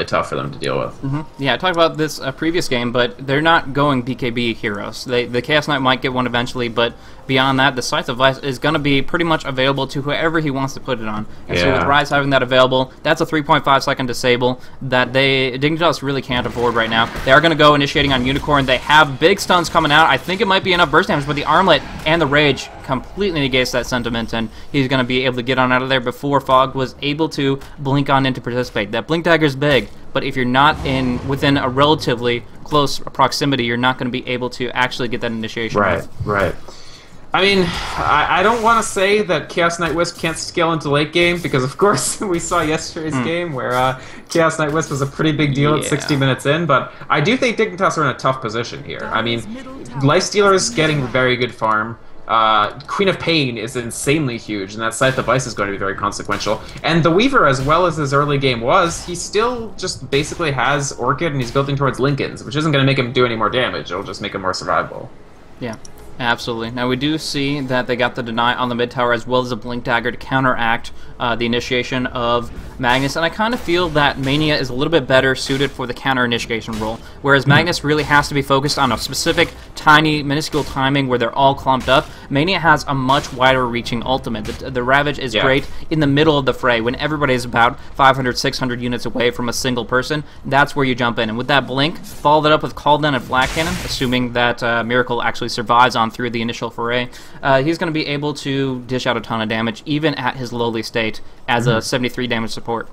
tough for them to deal with. Yeah, I talked about this previous game, but they're not going BKB heroes. The Chaos Knight might get one eventually, but beyond that, the Scythe of Vice is going to be pretty much available to whoever he wants to put it on. And so with Rise having that available, that's a 3.5 second disable that Dignitas really can't afford right now. They are going to go initiating on Unicorn. They have big stuns coming out. I think it might be enough burst damage, but the Armlet and the Rage completely negates that sentiment, and he's going to be able to get on out of there before Fog was able to blink on in to participate. That Blink Dagger is big, but if you're not within a relatively close proximity, you're not going to be able to actually get that initiation. Right. I mean, I don't want to say that Chaos Knight Wisp can't scale into late game, because of course we saw yesterday's game where Chaos Knight Wisp was a pretty big deal at 60 minutes in, but I do think Dignitas are in a tough position here. I mean, Lifestealer is getting very good farm. Queen of Pain is insanely huge, and that Scythe of Vice is going to be very consequential. And the Weaver, as well as his early game was, he still just basically has Orchid, and he's building towards Lincolns, which isn't going to make him do any more damage. It'll just make him more survivable. Yeah. Absolutely. Now we do see that they got the deny on the mid tower as well as a Blink Dagger to counteract the initiation of Magnus, and I kind of feel that Mania is a little bit better suited for the counter initiation role, whereas Magnus really has to be focused on a specific tiny minuscule timing where they're all clumped up. Mania has a much wider reaching ultimate. The Ravage is great in the middle of the fray when everybody is about 500, 600 units away from a single person. That's where you jump in, and with that Blink, follow that up with Call Down and Flat Cannon, assuming that Miracle actually survives on through the initial foray. He's going to be able to dish out a ton of damage even at his lowly state as a 73 damage support.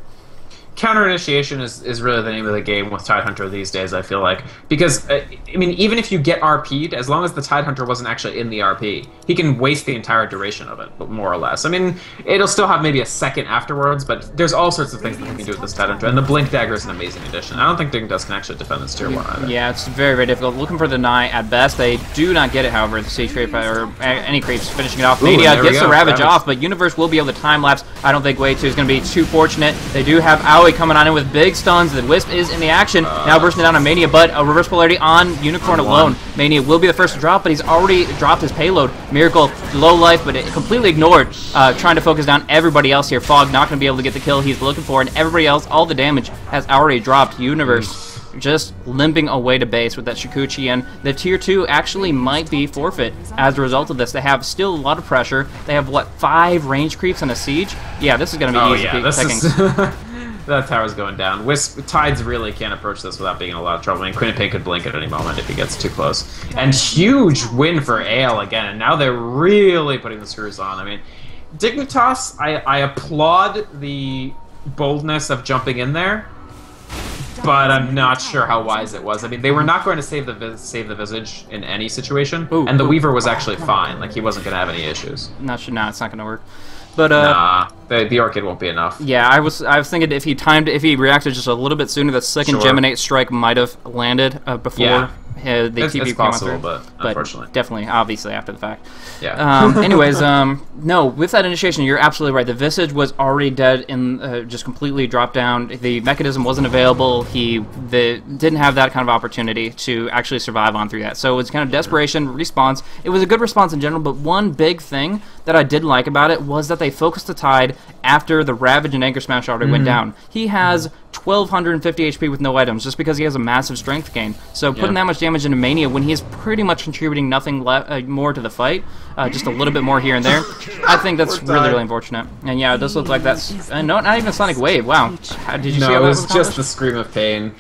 Counter initiation is really the name of the game with Tidehunter these days, I feel like. Because, I mean, even if you get RP'd, as long as the Tidehunter wasn't actually in the RP, he can waste the entire duration of it, more or less. I mean, it'll still have maybe a second afterwards, but there's all sorts of things that you can do with this Tidehunter, and the Blink Dagger is an amazing addition. I don't think Dignitas can actually defend this tier 1 either. Yeah, it's very difficult. Looking for the deny at best. They do not get it, however, the Siege Creep or any creeps finishing it off. Mania gets the Ravage off, but Universe will be able to time-lapse. I don't think Way 2 is going to be too fortunate. They do have Aoi coming on in with big stuns. The Wisp is in the action. Now bursting down on Mania, but a reverse polarity on Unicorn alone. Mania will be the first to drop, but he's already dropped his payload. Miracle, low life, but it completely ignored. Trying to focus down everybody else here. Fog not going to be able to get the kill he's looking for, and everybody else, all the damage has already dropped. Universe just limping away to base with that Shikuchi, and the tier 2 actually might be forfeit as a result of this. They have still a lot of pressure. They have, what, 5 range creeps and a siege? Yeah, this is going to be easy. Yeah, that tower's going down. Tides really can't approach this without being in a lot of trouble. I mean, Quinnipiac could blink at any moment if he gets too close. And huge win for Ale again, and now they're really putting the screws on. I mean, Dignitas, I applaud the boldness of jumping in there, but I'm not sure how wise it was. I mean, they were not going to save the Visage in any situation, and the Weaver was actually fine. Like, he wasn't going to have any issues. No, it's not going to work. But nah, the Orchid won't be enough. Yeah, I was thinking if he reacted just a little bit sooner, the second Geminate strike might have landed before the TP it's possible, but unfortunately, definitely, obviously after the fact. Yeah. Anyways, no, with that initiation, you're absolutely right. The Visage was already dead and just completely dropped down. The mechanism wasn't available. He didn't have that kind of opportunity to actually survive on through that. So it was kind of desperation, response. It was a good response in general, but one big thing that I did like about it was that they focused the Tide after the Ravage and Anchor Smash already went down. He has 1,250 HP with no items just because he has a massive strength gain. So putting that much damage into Mania when he is pretty much contributing nothing more to the fight, just a little bit more here and there, I think that's really unfortunate. And yeah, this looks like that's not even Sonic Wave. Wow, did you see how that was just the scream of pain.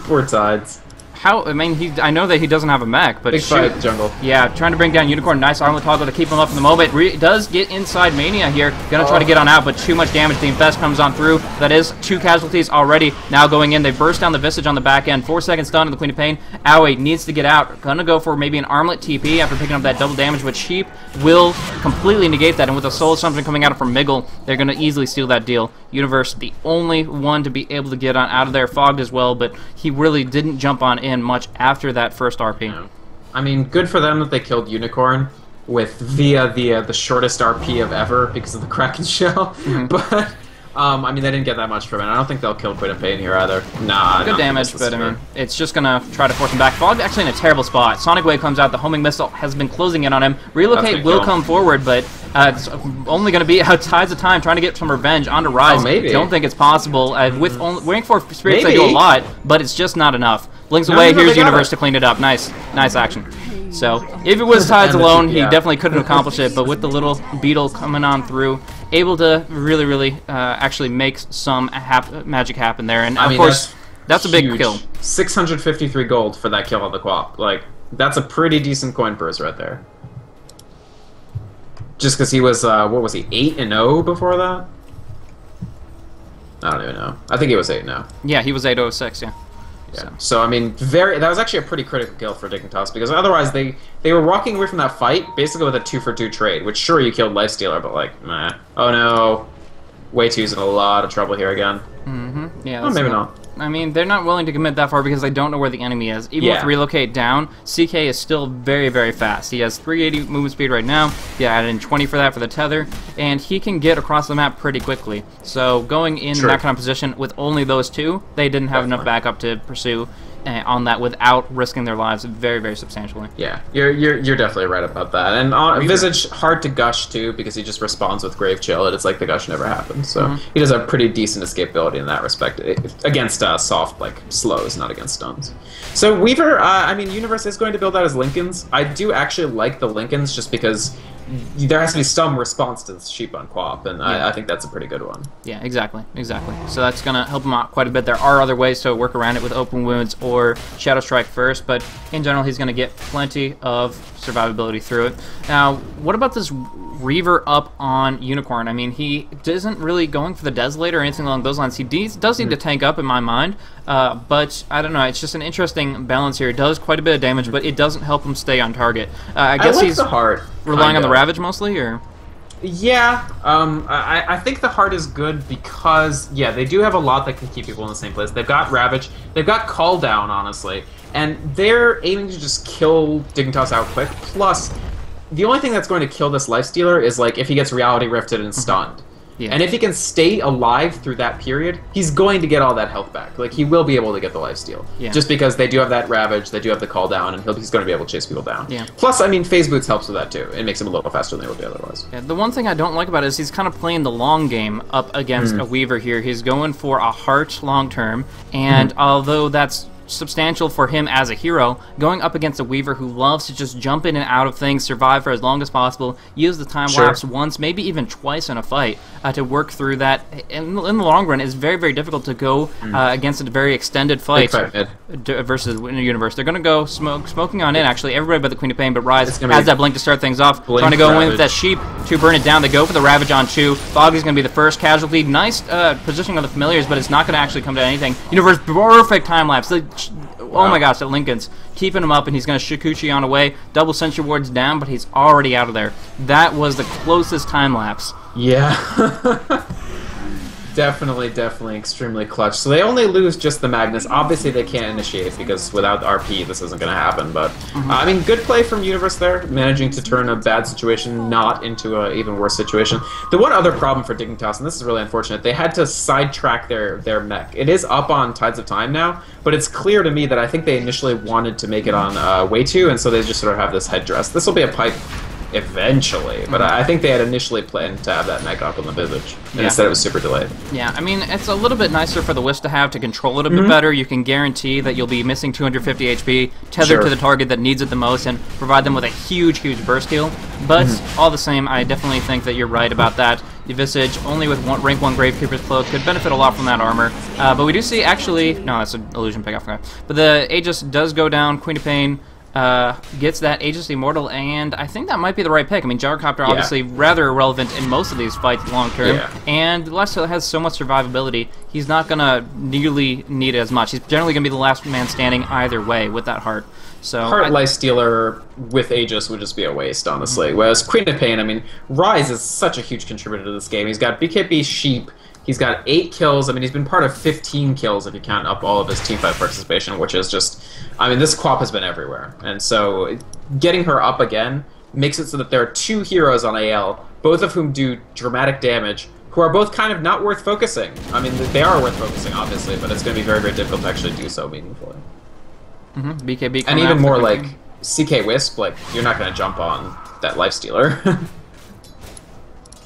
Poor Tides. I mean, I know that he doesn't have a mech, but big fight jungle. Yeah, trying to bring down Unicorn. Nice armlet toggle to keep him up in the moment. Does get inside Mania here. Gonna try to get on out, but too much damage. The Infest comes on through. That is 2 casualties already. Now going in, they burst down the Visage on the back end. 4 seconds stun to the Queen of Pain. Aoi needs to get out. Gonna go for maybe an armlet TP after picking up that double damage, which Sheep will completely negate that. And with a Soul Assumption coming out from Miggle, they're gonna easily steal that deal. Universe, the only one to be able to get on out of there. Fogged as well, but he really didn't jump on in much after that first RP. Yeah. I mean, good for them that they killed Unicorn via the shortest RP of ever because of the Kraken shell. But I mean, they didn't get that much from it. I don't think they'll kill Queen of Pain here either. Nah, good damage, but I mean, it's just gonna try to force him back. Fogg's actually in a terrible spot. Sonic Wave comes out. The homing missile has been closing in on him. Relocate will come forward, but it's only going to be Tides of Time trying to get some revenge onto Rise. Oh, maybe. Don't think it's possible. Waiting for Spirits, they do a lot, but it's just not enough. Blinks away. Here's Universe to clean it up. Nice action. So if it was Tides alone, he definitely couldn't accomplish it. But with the little Beetle coming on through, able to really actually make some magic happen there. And of course, that's a big kill. 653 gold for that kill on the Quap. Like, that's a pretty decent coin purse right there. Just because he was, what was he, 8-0 before that? I don't even know. I think he was 8-0. Yeah, he was 8-0-6, yeah. Yeah. So I mean, that was actually a pretty critical kill for Dignitas because otherwise they were walking away from that fight basically with a 2-for-2 trade. Which sure you killed Lifestealer, but like, meh. Oh no, Way 2's in a lot of trouble here again. Yeah. Oh, maybe not. I mean, they're not willing to commit that far because they don't know where the enemy is. Even with Relocate down, CK is still very fast. He has 380 movement speed right now. Yeah, added in 20 for that for the tether, and he can get across the map pretty quickly. So going in that kind of position with only those two, they didn't have enough backup to pursue on that without risking their lives very substantially. Yeah, you're definitely right about that. And Visage hard to gush too because he just responds with Grave Chill, and it's like the gush never happened. So he does have pretty decent escapability in that respect against soft like slows, not against stuns. So Weaver, I mean, Universe is going to build out his Lincolns. I do actually like the Lincolns just because there has to be some response to the Sheep on Quap, and I think that's a pretty good one. Yeah, exactly. So that's going to help him out quite a bit. There are other ways to work around it with Open Wounds or Shadow Strike first, but in general, he's going to get plenty of survivability through it. Now, what about this Reaver up on Unicorn? I mean, he isn't really going for the Desolator or anything along those lines. He does need to tank up in my mind, but I don't know. It's just an interesting balance here. It does quite a bit of damage, but it doesn't help him stay on target. I guess he's the heart, relying on the Ravage mostly, or? Yeah, I think the heart is good because, they do have a lot that can keep people in the same place. They've got Ravage, they've got Call Down, honestly, and they're aiming to just kill Dignitas out quick, plus the only thing that's going to kill this Lifestealer is like if he gets Reality Rifted and stunned. Yeah. And if he can stay alive through that period, he's going to get all that health back. Like, he will be able to get the lifesteal. Yeah. Just because they do have that Ravage, they do have the Call Down, and he's going to be able to chase people down. Yeah. Plus, I mean, Phase Boots helps with that too. It makes him a little faster than they would be otherwise. Yeah, the one thing I don't like about it is he's kind of playing the long game up against a Weaver here. He's going for a heart long term, and although that's substantial for him as a hero, going up against a Weaver who loves to just jump in and out of things, survive for as long as possible, use the time lapse once, maybe even twice in a fight to work through that. In the long run, it's very, very difficult to go against a very extended fight versus in the universe. They're going to go smoking on in, actually. Everybody but the Queen of Pain, but Rise has that blink to start things off. Trying to go in with that Sheep to burn it down. They go for the Ravage on 2. Foggy's going to be the first casualty. Nice positioning of the Familiars, but it's not going to actually come to anything. Universe, perfect time lapse. Oh my gosh, that Lincoln's keeping him up, and he's going to Shikuchi on away. Double Sentry Wards down, but he's already out of there. That was the closest time lapse. Yeah. Definitely extremely clutch. So they only lose just the Magnus. Obviously, they can't initiate because without RP, this isn't going to happen. But, I mean, good play from Universe there, managing to turn a bad situation not into an even worse situation. The one other problem for Dignitas, and this is really unfortunate, they had to sidetrack their mech. It is up on Tides of Time now, but it's clear to me that I think they initially wanted to make it on Way 2, and so they just sort of have this headdress. This will be a pipe eventually, but I think they had initially planned to have that mech up on the Visage, and instead it was super delayed. Yeah, I mean, it's a little bit nicer for the Wisp to have to control it a bit better. You can guarantee that you'll be missing 250 HP, tethered to the target that needs it the most, and provide them with a huge burst heal. But all the same, I definitely think that you're right about that. The Visage, only with rank 1 Gravekeeper's Cloak, could benefit a lot from that armor. But we do see, actually, no, that's an illusion pick, I forgot. But the Aegis does go down, Queen of Pain gets that Aegis Immortal, and I think that might be the right pick. I mean, Gyrocopter obviously rather irrelevant in most of these fights long term, and Lifesteal has so much survivability, he's not going to nearly need it as much. He's generally going to be the last man standing either way with that heart. So Heart Lifestealer with Aegis would just be a waste, honestly. Whereas Queen of Pain, I mean, Rise is such a huge contributor to this game. He's got BKB Sheep, he's got 8 kills. I mean, he's been part of 15 kills if you count up all of his teamfight participation, which is just... I mean, this Quap has been everywhere. And so getting her up again makes it so that there are 2 heroes on AL, both of whom do dramatic damage, who are both kind of not worth focusing. I mean, they are worth focusing, obviously, but it's going to be very, very difficult to actually do so meaningfully. BKB and even more like CK Wisp, like, you're not going to jump on that Lifestealer.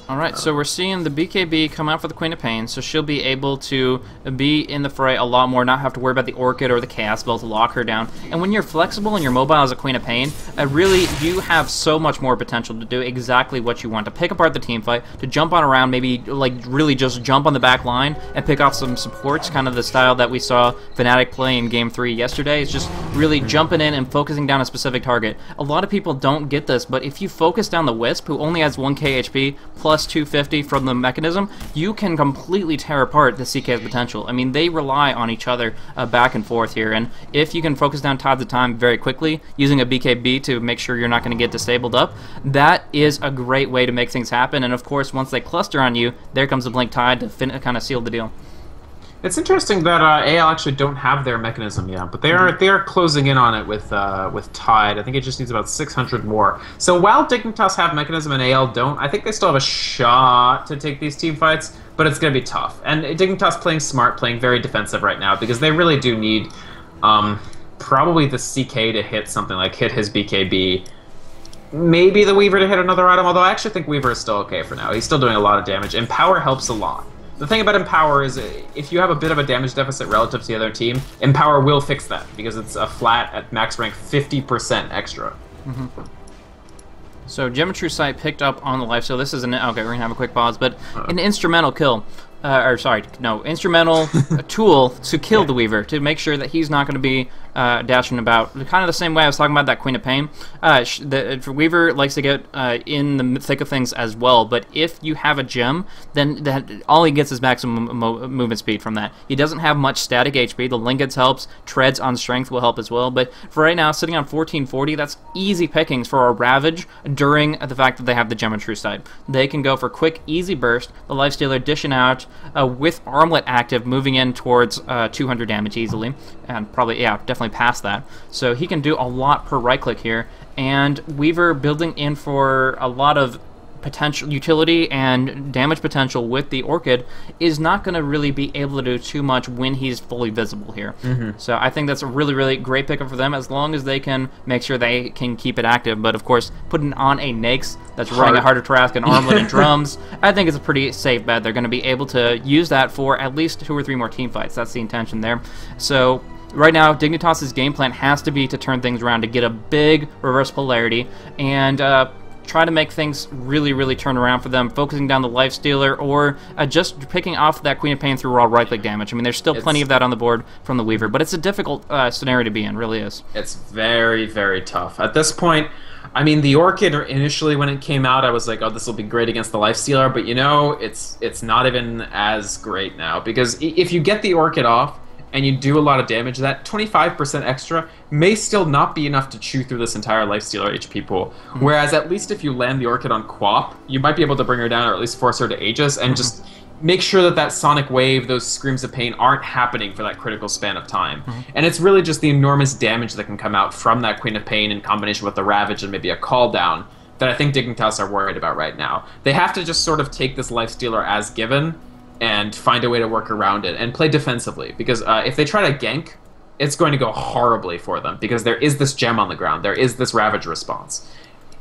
Alright, so we're seeing the BKB come out for the Queen of Pain, so she'll be able to be in the fray a lot more, not have to worry about the Orchid or the Chaos Spell to lock her down. And when you're flexible and you're mobile as a Queen of Pain, really, you have so much more potential to do exactly what you want. To pick apart the team fight, to jump on around, maybe like really just jump on the back line and pick off some supports, kind of the style that we saw Fnatic play in Game 3 yesterday. It's just really jumping in and focusing down a specific target. A lot of people don't get this, but if you focus down the Wisp, who only has 1k HP, plus 250 from the mechanism, you can completely tear apart the CK's potential. I mean, they rely on each other back and forth here, and if you can focus down Tides of Time very quickly, using a BKB to make sure you're not going to get disabled up, that is a great way to make things happen, and of course, once they cluster on you, there comes the Blink Tide to kind of seal the deal. It's interesting that AL actually don't have their mechanism yet, but they are closing in on it with Tide. I think it just needs about 600 more. So while Dignitas have mechanism and AL don't, I think they still have a shot to take these team fights, but it's going to be tough. And Dignitas playing smart, playing very defensive right now, because they really do need probably the CK to hit something like hit his BKB. Maybe the Weaver to hit another item, although I actually think Weaver is still okay for now. He's still doing a lot of damage, and Power helps a lot. The thing about Empower is if you have a bit of a damage deficit relative to the other team, Empower will fix that, because it's a flat at max rank 50% extra. So Geometry Sight picked up on the life, so this is an... Okay, we're going to have a quick pause, but an instrumental kill. Instrumental tool to kill the Weaver, to make sure that he's not going to be dashing about. Kind of the same way I was talking about that Queen of Pain. The Weaver likes to get in the thick of things as well, but if you have a gem, then all he gets is maximum movement speed from that. He doesn't have much static HP. The Linkets helps. Treads on Strength will help as well, but for right now, sitting on 1440, that's easy pickings for a Ravage during the fact that they have the Geometry Sight. They can go for quick, easy burst, the Lifestealer dishing out with Armlet active, moving in towards 200 damage easily, and probably, yeah, definitely past that. So he can do a lot per right click here, and Weaver building in for a lot of potential utility and damage potential with the Orchid is not going to really be able to do too much when he's fully visible here. So I think that's a really, really great pickup for them, as long as they can make sure they can keep it active. But of course, putting on a Nyx that's running a Harder Trask and Armlet and Drums, I think it's a pretty safe bet. They're going to be able to use that for at least 2 or 3 more team fights. That's the intention there. So right now, Dignitas' game plan has to be to turn things around, to get a big reverse polarity, and try to make things really, really turn around for them, focusing down the Lifestealer, or just picking off that Queen of Pain through raw right-click damage. I mean, there's still plenty of that on the board from the Weaver, but it's a difficult scenario to be in, really is. It's very, very tough. At this point, I mean, the Orchid, initially when it came out, I was like, oh, this will be great against the Lifestealer, but you know, it's not even as great now, because if you get the Orchid off, and you do a lot of damage, that 25% extra may still not be enough to chew through this entire Lifestealer HP pool. Whereas at least if you land the Orchid on Quap, you might be able to bring her down, or at least force her to Aegis, and just make sure that Sonic Wave, those Screams of Pain, aren't happening for that critical span of time. And it's really just the enormous damage that can come out from that Queen of Pain in combination with the Ravage and maybe a Call Down that I think Dignitas are worried about right now. They have to just sort of take this Lifestealer as given, and find a way to work around it and play defensively, because if they try to gank, it's going to go horribly for them, because there is this gem on the ground, there is this Ravage response.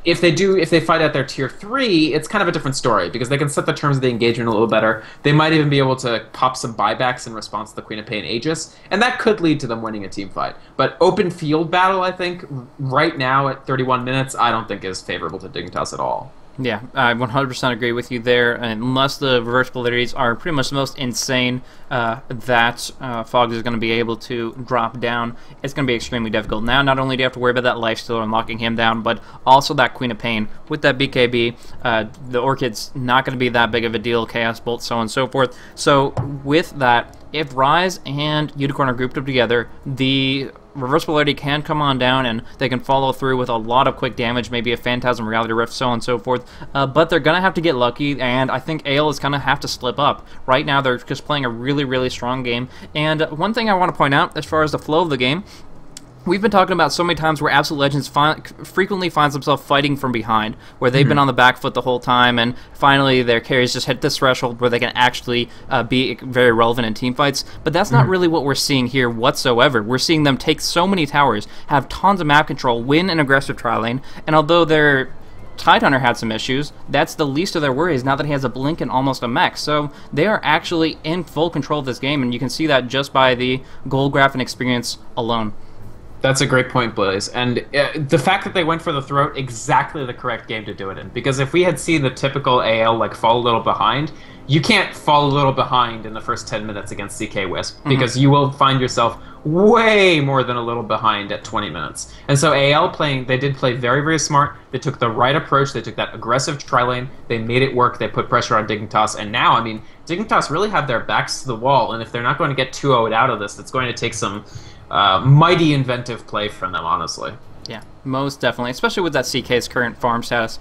If they fight at their tier 3, it's kind of a different story, because they can set the terms of the engagement a little better. They might even be able to pop some buybacks in response to the Queen of Pain Aegis, and that could lead to them winning a team fight. But open field battle, I think, right now at 31 minutes, I don't think is favorable to Dignitas at all. Yeah, I 100% agree with you there. Unless the reverse polarities are pretty much the most insane that Fog is going to be able to drop down, it's going to be extremely difficult. Now, not only do you have to worry about that Lifestealer and locking him down, but also that Queen of Pain. With that BKB, the Orchid's not going to be that big of a deal, Chaos Bolt, so on and so forth. So with that, if Rise and Unicorn are grouped up together, the reverse polarity can come on down, and they can follow through with a lot of quick damage, maybe a Phantasm Reality Rift, so on and so forth. But they're going to have to get lucky, and I think Ale is going to have to slip up. Right now, they're just playing a really, really strong game. And one thing I want to point out, as far as the flow of the game, we've been talking about so many times where Absolute Legends frequently finds themselves fighting from behind, where they've been on the back foot the whole time, and finally their carries just hit this threshold where they can actually be very relevant in team fights. But that's not really what we're seeing here whatsoever. We're seeing them take so many towers, have tons of map control, win an aggressive tri lane, and although their Tidehunter had some issues, that's the least of their worries now that he has a blink and almost a mech. So they are actually in full control of this game, and you can see that just by the goal graph and experience alone. That's a great point, Blaze. And the fact that they went for the throat, exactly the correct game to do it in. Because if we had seen the typical AL, like, fall a little behind, you can't fall a little behind in the first 10 minutes against CK Wisp, because you will find yourself way more than a little behind at 20 minutes. And so AL they did play very, very smart. They took the right approach. They took that aggressive tri-lane. They made it work. They put pressure on Dignitas. And now, I mean, Dignitas really have their backs to the wall. And if they're not going to get 2-0'd out of this, it's going to take some mighty inventive play from them, honestly. Yeah, most definitely, especially with that CK's current farm status,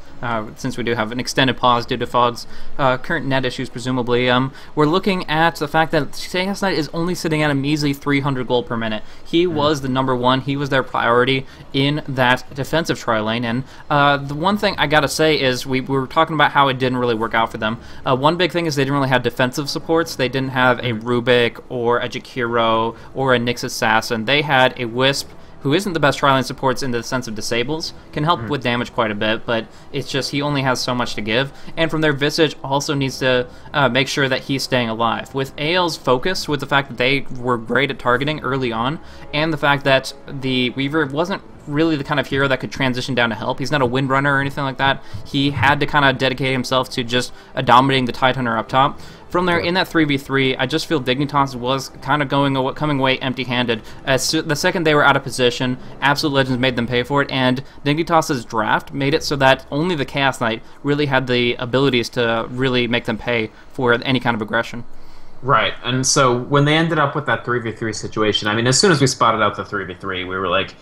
since we do have an extended pause due to Fog's current net issues, presumably. We're looking at the fact that Chaos Knight is only sitting at a measly 300 gold per minute. He was the #1. He was their priority in that defensive tri-lane, and the one thing I gotta say is we were talking about how it didn't really work out for them. One big thing is they didn't really have defensive supports. They didn't have a Rubik or a Jakiro or a Nyx Assassin. They had a Wisp, who isn't the best tri-lane supports in the sense of disables, can help with damage quite a bit, but it's just he only has so much to give. And from there, Visage also needs to make sure that he's staying alive. With AL's focus, with the fact that they were great at targeting early on, and the fact that the Weaver wasn't really the kind of hero that could transition down to help. He's not a Windrunner or anything like that. He had to kind of dedicate himself to just dominating the Tidehunter up top. From there, in that 3v3, I just feel Dignitas was kind of coming away empty-handed. The second they were out of position, Absolute Legends made them pay for it, and Dignitas' draft made it so that only the Chaos Knight really had the abilities to really make them pay for any kind of aggression. Right, and so when they ended up with that 3v3 situation, I mean, as soon as we spotted out the 3v3, we were like,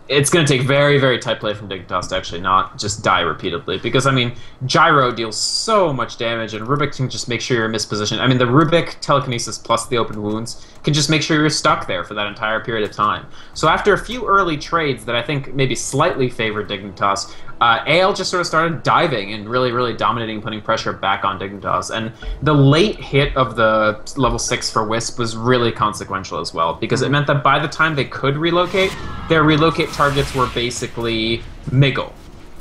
It's going to take very, very tight play from Dignitas to actually not just die repeatedly. Because, I mean, Gyro deals so much damage, and Rubik can just make sure you're mispositioned. I mean, the Rubik telekinesis plus the open wounds can just make sure you're stuck there for that entire period of time. So after a few early trades that I think maybe slightly favored Dignitas, AL just sort of started diving and really, really dominating, putting pressure back on Dignitas. And the late hit of the level 6 for Wisp was really consequential as well, because it meant that by the time they could relocate, their relocate targets were basically Miggle,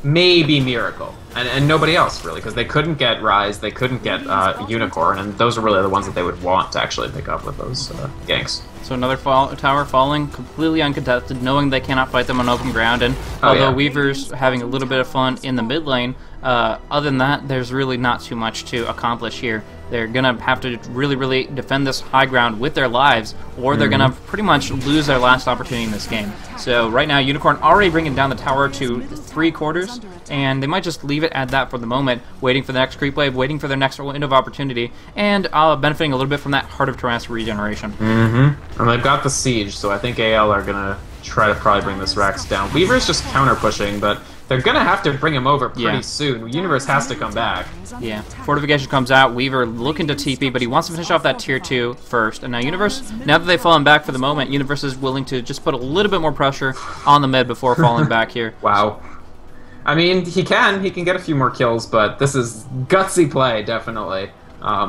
maybe Miracle, and nobody else, really, because they couldn't get Rise, they couldn't get Unicorn, and those are really the ones that they would want to actually pick up with those ganks. So another tower falling, completely uncontested, knowing they cannot fight them on open ground, and although Weaver's having a little bit of fun in the mid lane, other than that, there's really not too much to accomplish here. They're going to have to really, really defend this high ground with their lives, or they're going to pretty much lose their last opportunity in this game. So right now, Unicorn already bringing down the tower to 3/4, and they might just leave it at that for the moment, waiting for the next creep wave, waiting for their next window of opportunity, and benefiting a little bit from that Heart of Tarrasque regeneration. And they've got the Siege, so I think AL are going to try to probably bring this Rax down. Weaver's just counter-pushing, but they're going to have to bring him over pretty soon. Universe has to come back. Yeah, Fortification comes out, Weaver looking to TP, but he wants to finish off that tier 2 first. And now Universe, now that they've fallen back for the moment, Universe is willing to just put a little bit more pressure on the mid before falling back here. Wow. I mean, he can get a few more kills, but this is gutsy play, definitely.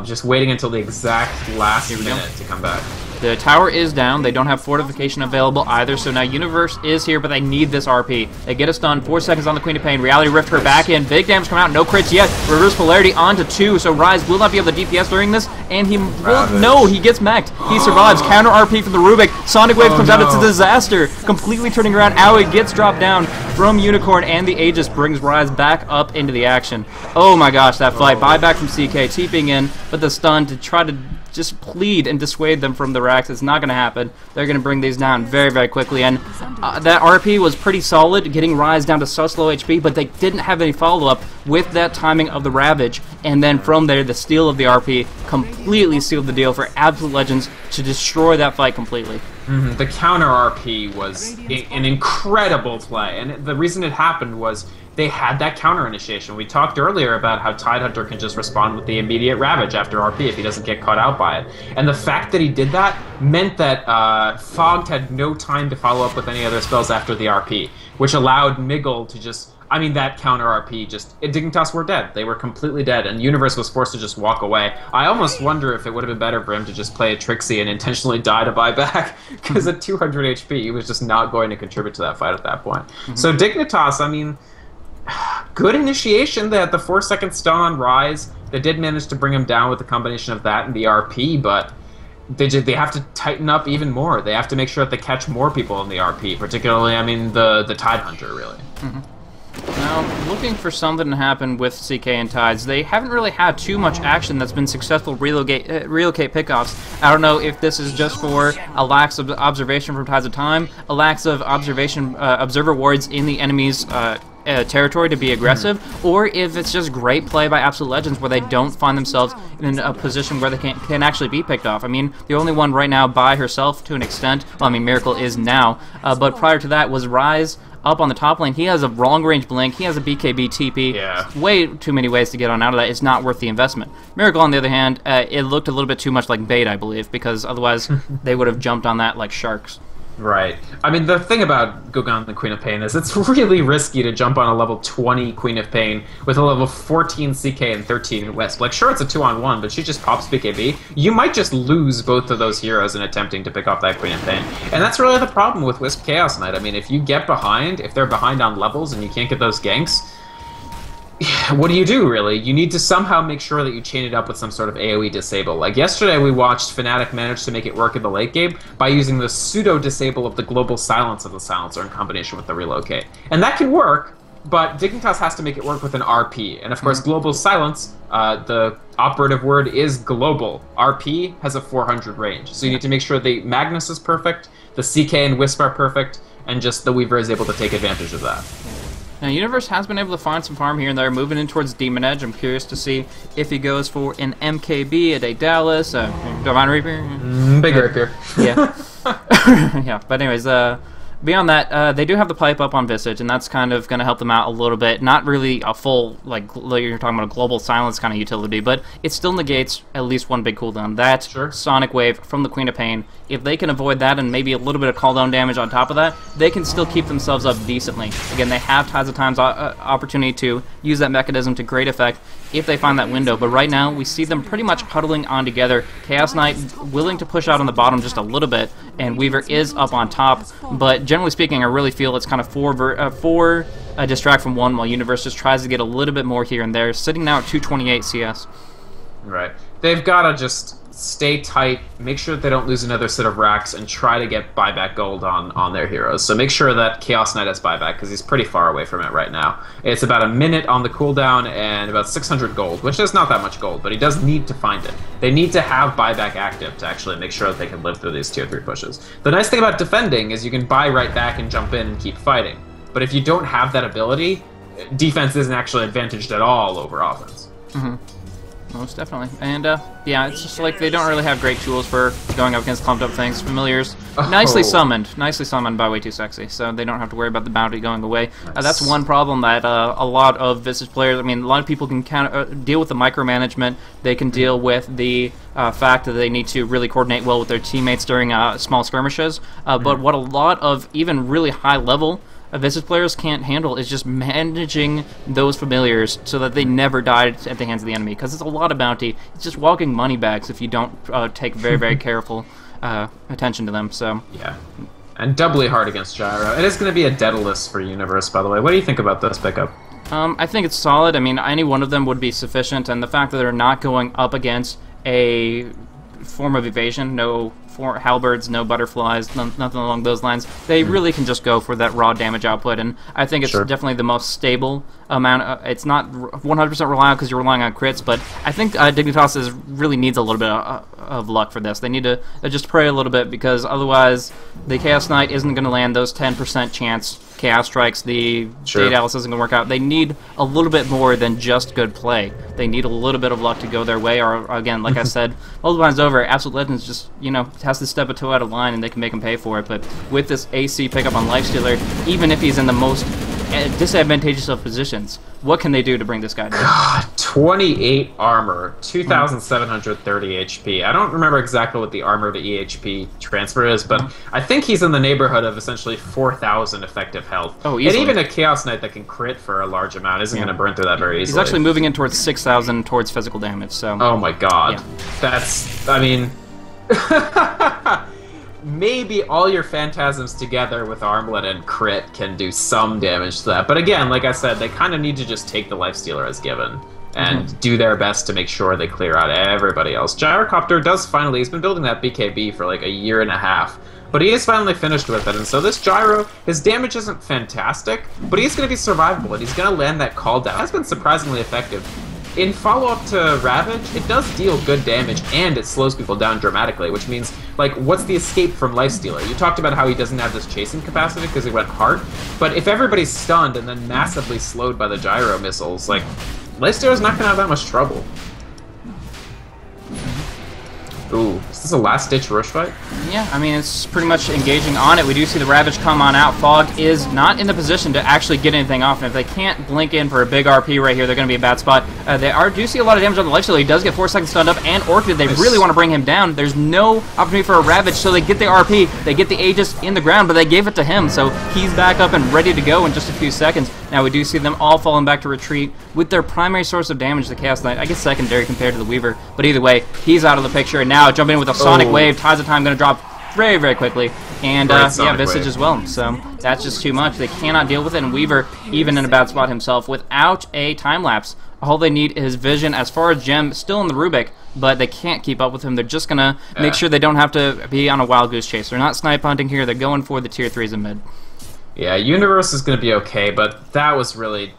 Just waiting until the exact last minute to come back. The tower is down. They don't have fortification available either, so now Universe is here, but they need this RP. They get a stun, 4 seconds on the Queen of Pain. Reality Rift her back in. Big damage come out, no crits yet. Reverse Polarity onto 2, so Rise will not be able to DPS during this, and he will, no, he gets mech'd. He survives. Counter RP from the Rubik. Sonic Wave comes out, it's a disaster. Completely turning around. Aoi gets dropped down from Unicorn, and the Aegis brings Rise back up into the action. Oh my gosh, that fight. Buyback from CK, TPing in, but the stun to try to just plead and dissuade them from the racks. It's not going to happen. They're going to bring these down very, very quickly. And that RP was pretty solid, getting Rise down to such low HP, but they didn't have any follow-up with that timing of the Ravage. And then from there, the steal of the RP completely sealed the deal for Absolute Legends to destroy that fight completely. The counter RP was an incredible play, and the reason it happened was they had that counter initiation. We talked earlier about how Tidehunter can just respond with the immediate Ravage after RP if he doesn't get caught out by it. And the fact that he did that meant that Fogged had no time to follow up with any other spells after the RP, which allowed Miggle to just... I mean, that counter RP just... Dignitas were dead. They were completely dead, and Universe was forced to just walk away. I almost wonder if it would have been better for him to just play a Trixie and intentionally die to buy back, because at 200 HP, he was just not going to contribute to that fight at that point. So Dignitas, I mean... Good initiation. They had the 4-second stun on Rise. They did manage to bring him down with the combination of that and the RP, but they have to tighten up even more. They have to make sure that they catch more people in the RP, particularly, I mean, the Tidehunter, really. Now, looking for something to happen with CK and Tides, they haven't really had too much action that's been successful relocate pickoffs. I don't know if this is just for a lack of observation from Tides of Time, a lack of observation observer wards in the enemy's territory to be aggressive, or if it's just great play by Absolute Legends where they don't find themselves in a position where they can actually be picked off. I mean, the only one right now by herself to an extent, well, I mean, Miracle is now, but prior to that was Rise up on the top lane. He has a long-range blink, he has a BKB TP. Yeah. Way too many ways to get on out of that. It's not worth the investment. Miracle, on the other hand, it looked a little bit too much like bait, I believe, because otherwise they would have jumped on that like sharks. Right. I mean, the thing about Gogan the Queen of Pain is it's really risky to jump on a level 20 Queen of Pain with a level 14 CK and 13 Wisp. Like, sure, it's a 2-on-1, but she just pops BKB. You might just lose both of those heroes in attempting to pick off that Queen of Pain. And that's really the problem with Wisp Chaos Knight. I mean, if you get behind, if they're behind on levels and you can't get those ganks, what do you do, really? You need to somehow make sure that you chain it up with some sort of AoE disable. Like yesterday, we watched Fnatic manage to make it work in the late game by using the pseudo-disable of the global silence of the silencer in combination with the relocate. And that can work, but Dignitas has to make it work with an RP. And of course, global silence, the operative word is global. RP has a 400 range. So you need to make sure the Magnus is perfect, the CK and Wisp are perfect, and just the Weaver is able to take advantage of that. Now, Universe has been able to find some farm here and there, moving in towards Demon Edge. I'm curious to see if he goes for an MKB, a Daedalus, a Divine Reaper. Big Rapier. Yeah. Yeah, but anyways, Beyond that, they do have the pipe up on Visage, and that's kind of going to help them out a little bit. Not really a full, like you're talking about a global silence kind of utility, but it still negates at least one big cooldown. That Sonic Wave from the Queen of Pain. If they can avoid that and maybe a little bit of cooldown damage on top of that, they can still keep themselves up decently. Again, they have tons of times opportunity to use that mechanism to great effect if they find that window, but right now we see them pretty much huddling on together. Chaos Knight willing to push out on the bottom just a little bit, and Weaver is up on top, but generally speaking, I really feel it's kind of four distract from one, while Universe just tries to get a little bit more here and there, sitting now at 228 CS. Right. They've got to just stay tight, make sure that they don't lose another set of racks, and try to get buyback gold on their heroes. So make sure that Chaos Knight has buyback, because he's pretty far away from it right now. It's about a minute on the cooldown and about 600 gold, which is not that much gold, but he does need to find it. They need to have buyback active to actually make sure that they can live through these tier 3 pushes. The nice thing about defending is you can buy right back and jump in and keep fighting. But if you don't have that ability, defense isn't actually advantaged at all over offense. Mm-hmm. Most definitely. And, yeah, it's just like they don't really have great tools for going up against clumped up things. Familiars, nicely summoned by Way Too Sexy, so they don't have to worry about the bounty going away. Nice. That's one problem that a lot of Visage players, I mean, a lot of people can deal with the micromanagement. They can deal with the fact that they need to really coordinate well with their teammates during small skirmishes. But what a lot of even really high-level Visage players can't handle is just managing those familiars so that they never die at the hands of the enemy, because it's a lot of bounty. It's just walking money bags if you don't take very, very careful attention to them. So yeah, and doubly hard against Gyro. It is going to be a Daedalus for Universe, by the way. What do you think about this pickup? I think it's solid. I mean, any one of them would be sufficient, and the fact that they're not going up against a form of evasion, no halberds, no butterflies, nothing along those lines. They really can just go for that raw damage output, and I think it's definitely the most stable amount. It's not 100% reliable because you're relying on crits, but I think Dignitas really needs a little bit of luck for this. They need to just pray a little bit, because otherwise the Chaos Knight isn't going to land those 10% chance Chaos Strikes. The Daedalus isn't going to work out. They need a little bit more than just good play. They need a little bit of luck to go their way, or again, like I said, multiple times over, Absolute Legends just, you know, has to step a toe out of line and they can make him pay for it. But with this AC pickup on Lifestealer, even if he's in the most disadvantageous of positions, what can they do to bring this guy down? God, 28 armor, 2,730 HP. I don't remember exactly what the armor to EHP transfer is, but I think he's in the neighborhood of essentially 4,000 effective health. Oh, easily. And even a Chaos Knight that can crit for a large amount isn't going to burn through that very easily. He's actually moving in towards 6,000 towards physical damage, so... Oh my god. Yeah. That's... I mean... Maybe all your Phantasms together with Armlet and Crit can do some damage to that. But again, like I said, they kind of need to just take the Lifestealer as given and do their best to make sure they clear out everybody else. Gyrocopter does finally... He's been building that BKB for like a year and a half. But he is finally finished with it, and so this Gyro, his damage isn't fantastic, but he's going to be survivable, and he's going to land that call down. That's been surprisingly effective. In follow-up to Ravage, it does deal good damage, and it slows people down dramatically, which means, like, what's the escape from Lifestealer? You talked about how he doesn't have this chasing capacity because he went Heart, but if everybody's stunned and then massively slowed by the Gyro missiles, like, Lifestealer's not going to have that much trouble. Ooh, is this a last-ditch rush fight? Yeah, I mean, it's pretty much engaging on it. We do see the Ravage come on out. Fog is not in the position to actually get anything off, and if they can't blink in for a big RP right here, they're going to be a bad spot. Do see a lot of damage on the Lifestealer. He does get 4 seconds stunned up, and Orchid, they really want to bring him down. There's no opportunity for a Ravage, so they get the RP. They get the Aegis in the ground, but they gave it to him, so he's back up and ready to go in just a few seconds. Now, we do see them all falling back to retreat with their primary source of damage, the Chaos Knight. I guess secondary compared to the Weaver, but either way, he's out of the picture, and now jumping in with a Sonic Wave. Ties of Time going to drop very, very quickly. And, yeah, Visage as well. So that's just too much. They cannot deal with it, and Weaver, even in a bad spot himself, without a time-lapse. All they need is vision. As far as Gem, still in the Rubik, but they can't keep up with him. They're just going to make sure they don't have to be on a wild goose chase. They're not snipe hunting here. They're going for the tier 3s in mid. Yeah, Universe is going to be okay, but that was really...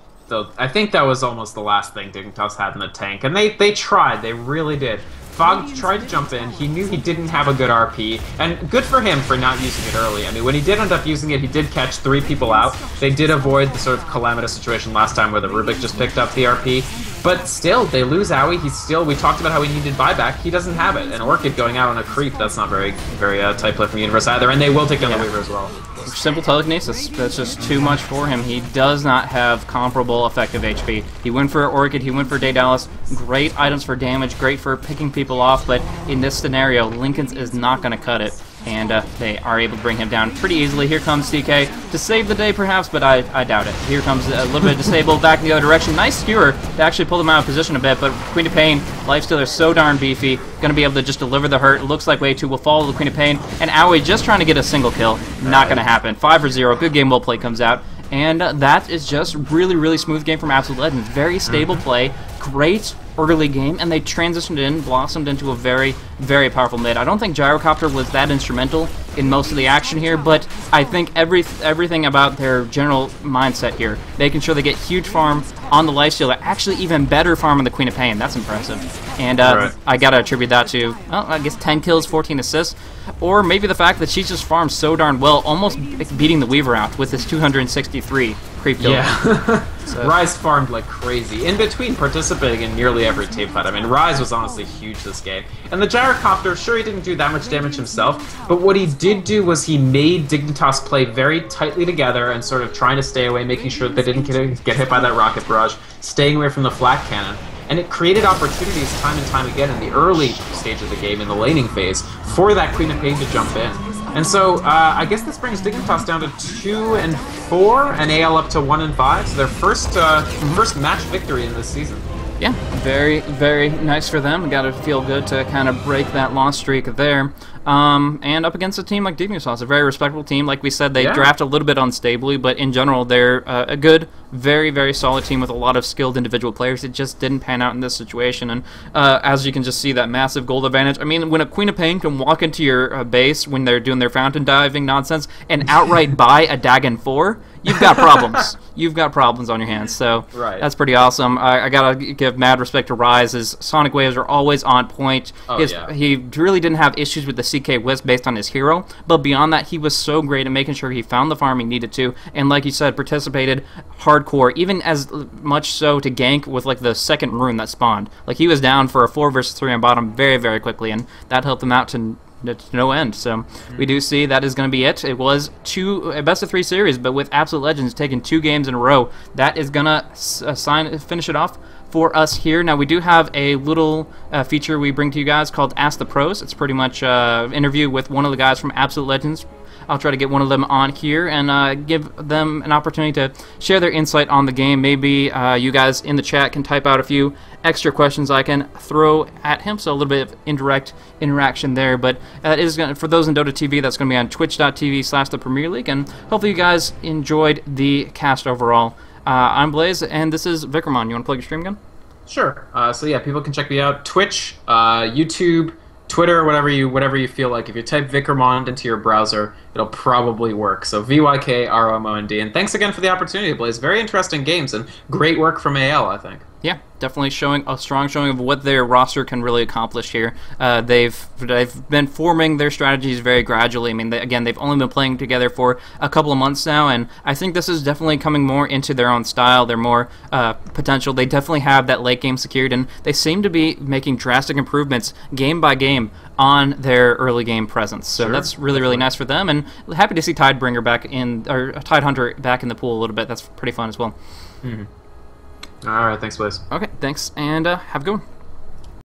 I think that was almost the last thing Dignitas had in the tank, and they tried, they really did. Fog tried to jump in. He knew he didn't have a good RP, and good for him for not using it early. I mean, when he did end up using it, he did catch 3 people out. They did avoid the sort of calamitous situation last time where the Rubik just picked up the RP. But still, they lose Owie. He's still, we talked about how he needed buyback. He doesn't have it. And Orchid going out on a creep, that's not very tight play from Universe either. And they will take down the Weaver as well. Simple telekinesis. That's just too much for him. He does not have comparable effective HP. He went for Orchid, he went for Daedalus. Great items for damage, great for picking people off, but in this scenario, Lincoln's is not going to cut it. And they are able to bring him down pretty easily. Here comes CK to save the day, perhaps, but I doubt it. Here comes a little bit of Disable back in the other direction. Nice skewer to actually pull them out of position a bit, but Queen of Pain, Lifestealer so darn beefy, going to be able to just deliver the hurt. Looks like Way 2 will follow the Queen of Pain, and Owie just trying to get a single kill. Not going to happen. 5-0, good game, well played comes out. And that is just really, really smooth game from Absolute Legends. Very stable play, great early game, and they transitioned in, blossomed into a very, very powerful mid. I don't think Gyrocopter was that instrumental in most of the action here, but I think everything about their general mindset here, making sure they get huge farm on the Lifestealer, actually even better farm on the Queen of Pain. That's impressive. And I gotta attribute that to, well, I guess 10 kills, 14 assists, or maybe the fact that she just farmed so darn well, almost beating the Weaver out with his 263 creep kill. Yeah. So. Rise farmed like crazy, in between participating in nearly every tape fight. I mean, Rise was honestly huge this game. And the Gyrocopter, sure, he didn't do that much damage himself, but what he did do was he made Dignitas play very tightly together and sort of trying to stay away, making sure that they didn't get hit by that rocket barrage, staying away from the flak cannon. And it created opportunities time and time again in the early stage of the game, in the laning phase, for that Queen of Pain to jump in. And so, I guess this brings Dignitas down to 2-4, and AL up to 1-5. So their first match victory in this season. Yeah, very, very nice for them. Got to feel good to kind of break that loss streak there. And up against a team like Dignitas, a very respectable team. Like we said, they draft a little bit unstably, but in general, they're a good, very, very solid team with a lot of skilled individual players. It just didn't pan out in this situation, and as you can just see, that massive gold advantage. I mean, when a Queen of Pain can walk into your base when they're doing their fountain diving nonsense and outright buy a Dagon 4, you've got problems. You've got problems on your hands, so that's pretty awesome. I gotta give mad respect to Rise. His Sonic Waves are always on point. He really didn't have issues with the CK Wisp based on his hero, but beyond that, he was so great at making sure he found the farm he needed to, and like you said, participated hardcore, even as much so to gank with like the second rune that spawned. Like, he was down for a 4 versus 3 on bottom very, very quickly, and that helped him out to no end. So we do see that is going to be it. It was a best-of-3 series, but with Absolute Legends taking 2 games in a row, that is going to finish it off for us here. Now, we do have a little feature we bring to you guys called Ask the Pros. It's pretty much an interview with one of the guys from Absolute Legends. I'll try to get one of them on here and give them an opportunity to share their insight on the game. Maybe you guys in the chat can type out a few extra questions I can throw at him, so a little bit of indirect interaction there. But it is gonna, for those in Dota TV, that's going to be on twitch.tv/the Premier League, and hopefully you guys enjoyed the cast overall. I'm Blaze, and this is Vickermon. You want to plug your stream again? Sure. So yeah, people can check me out. Twitch, YouTube, Twitter, whatever you feel like. If you type Vickermond into your browser, it'll probably work. So VYKROMOND. And thanks again for the opportunity, Blaze. Very interesting games and great work from AL, I think. Yeah, definitely showing a strong showing of what their roster can really accomplish here. They've been forming their strategies very gradually. I mean, they've only been playing together for a couple of months now, and I think this is definitely coming more into their own style. They're more potential. They definitely have that late game secured, and they seem to be making drastic improvements game by game on their early game presence. So that's really, really nice for them, and happy to see Tidebringer back in, or Tidehunter back in the pool a little bit. That's pretty fun as well. All right, thanks, Blaze. Okay, thanks, and have a good one.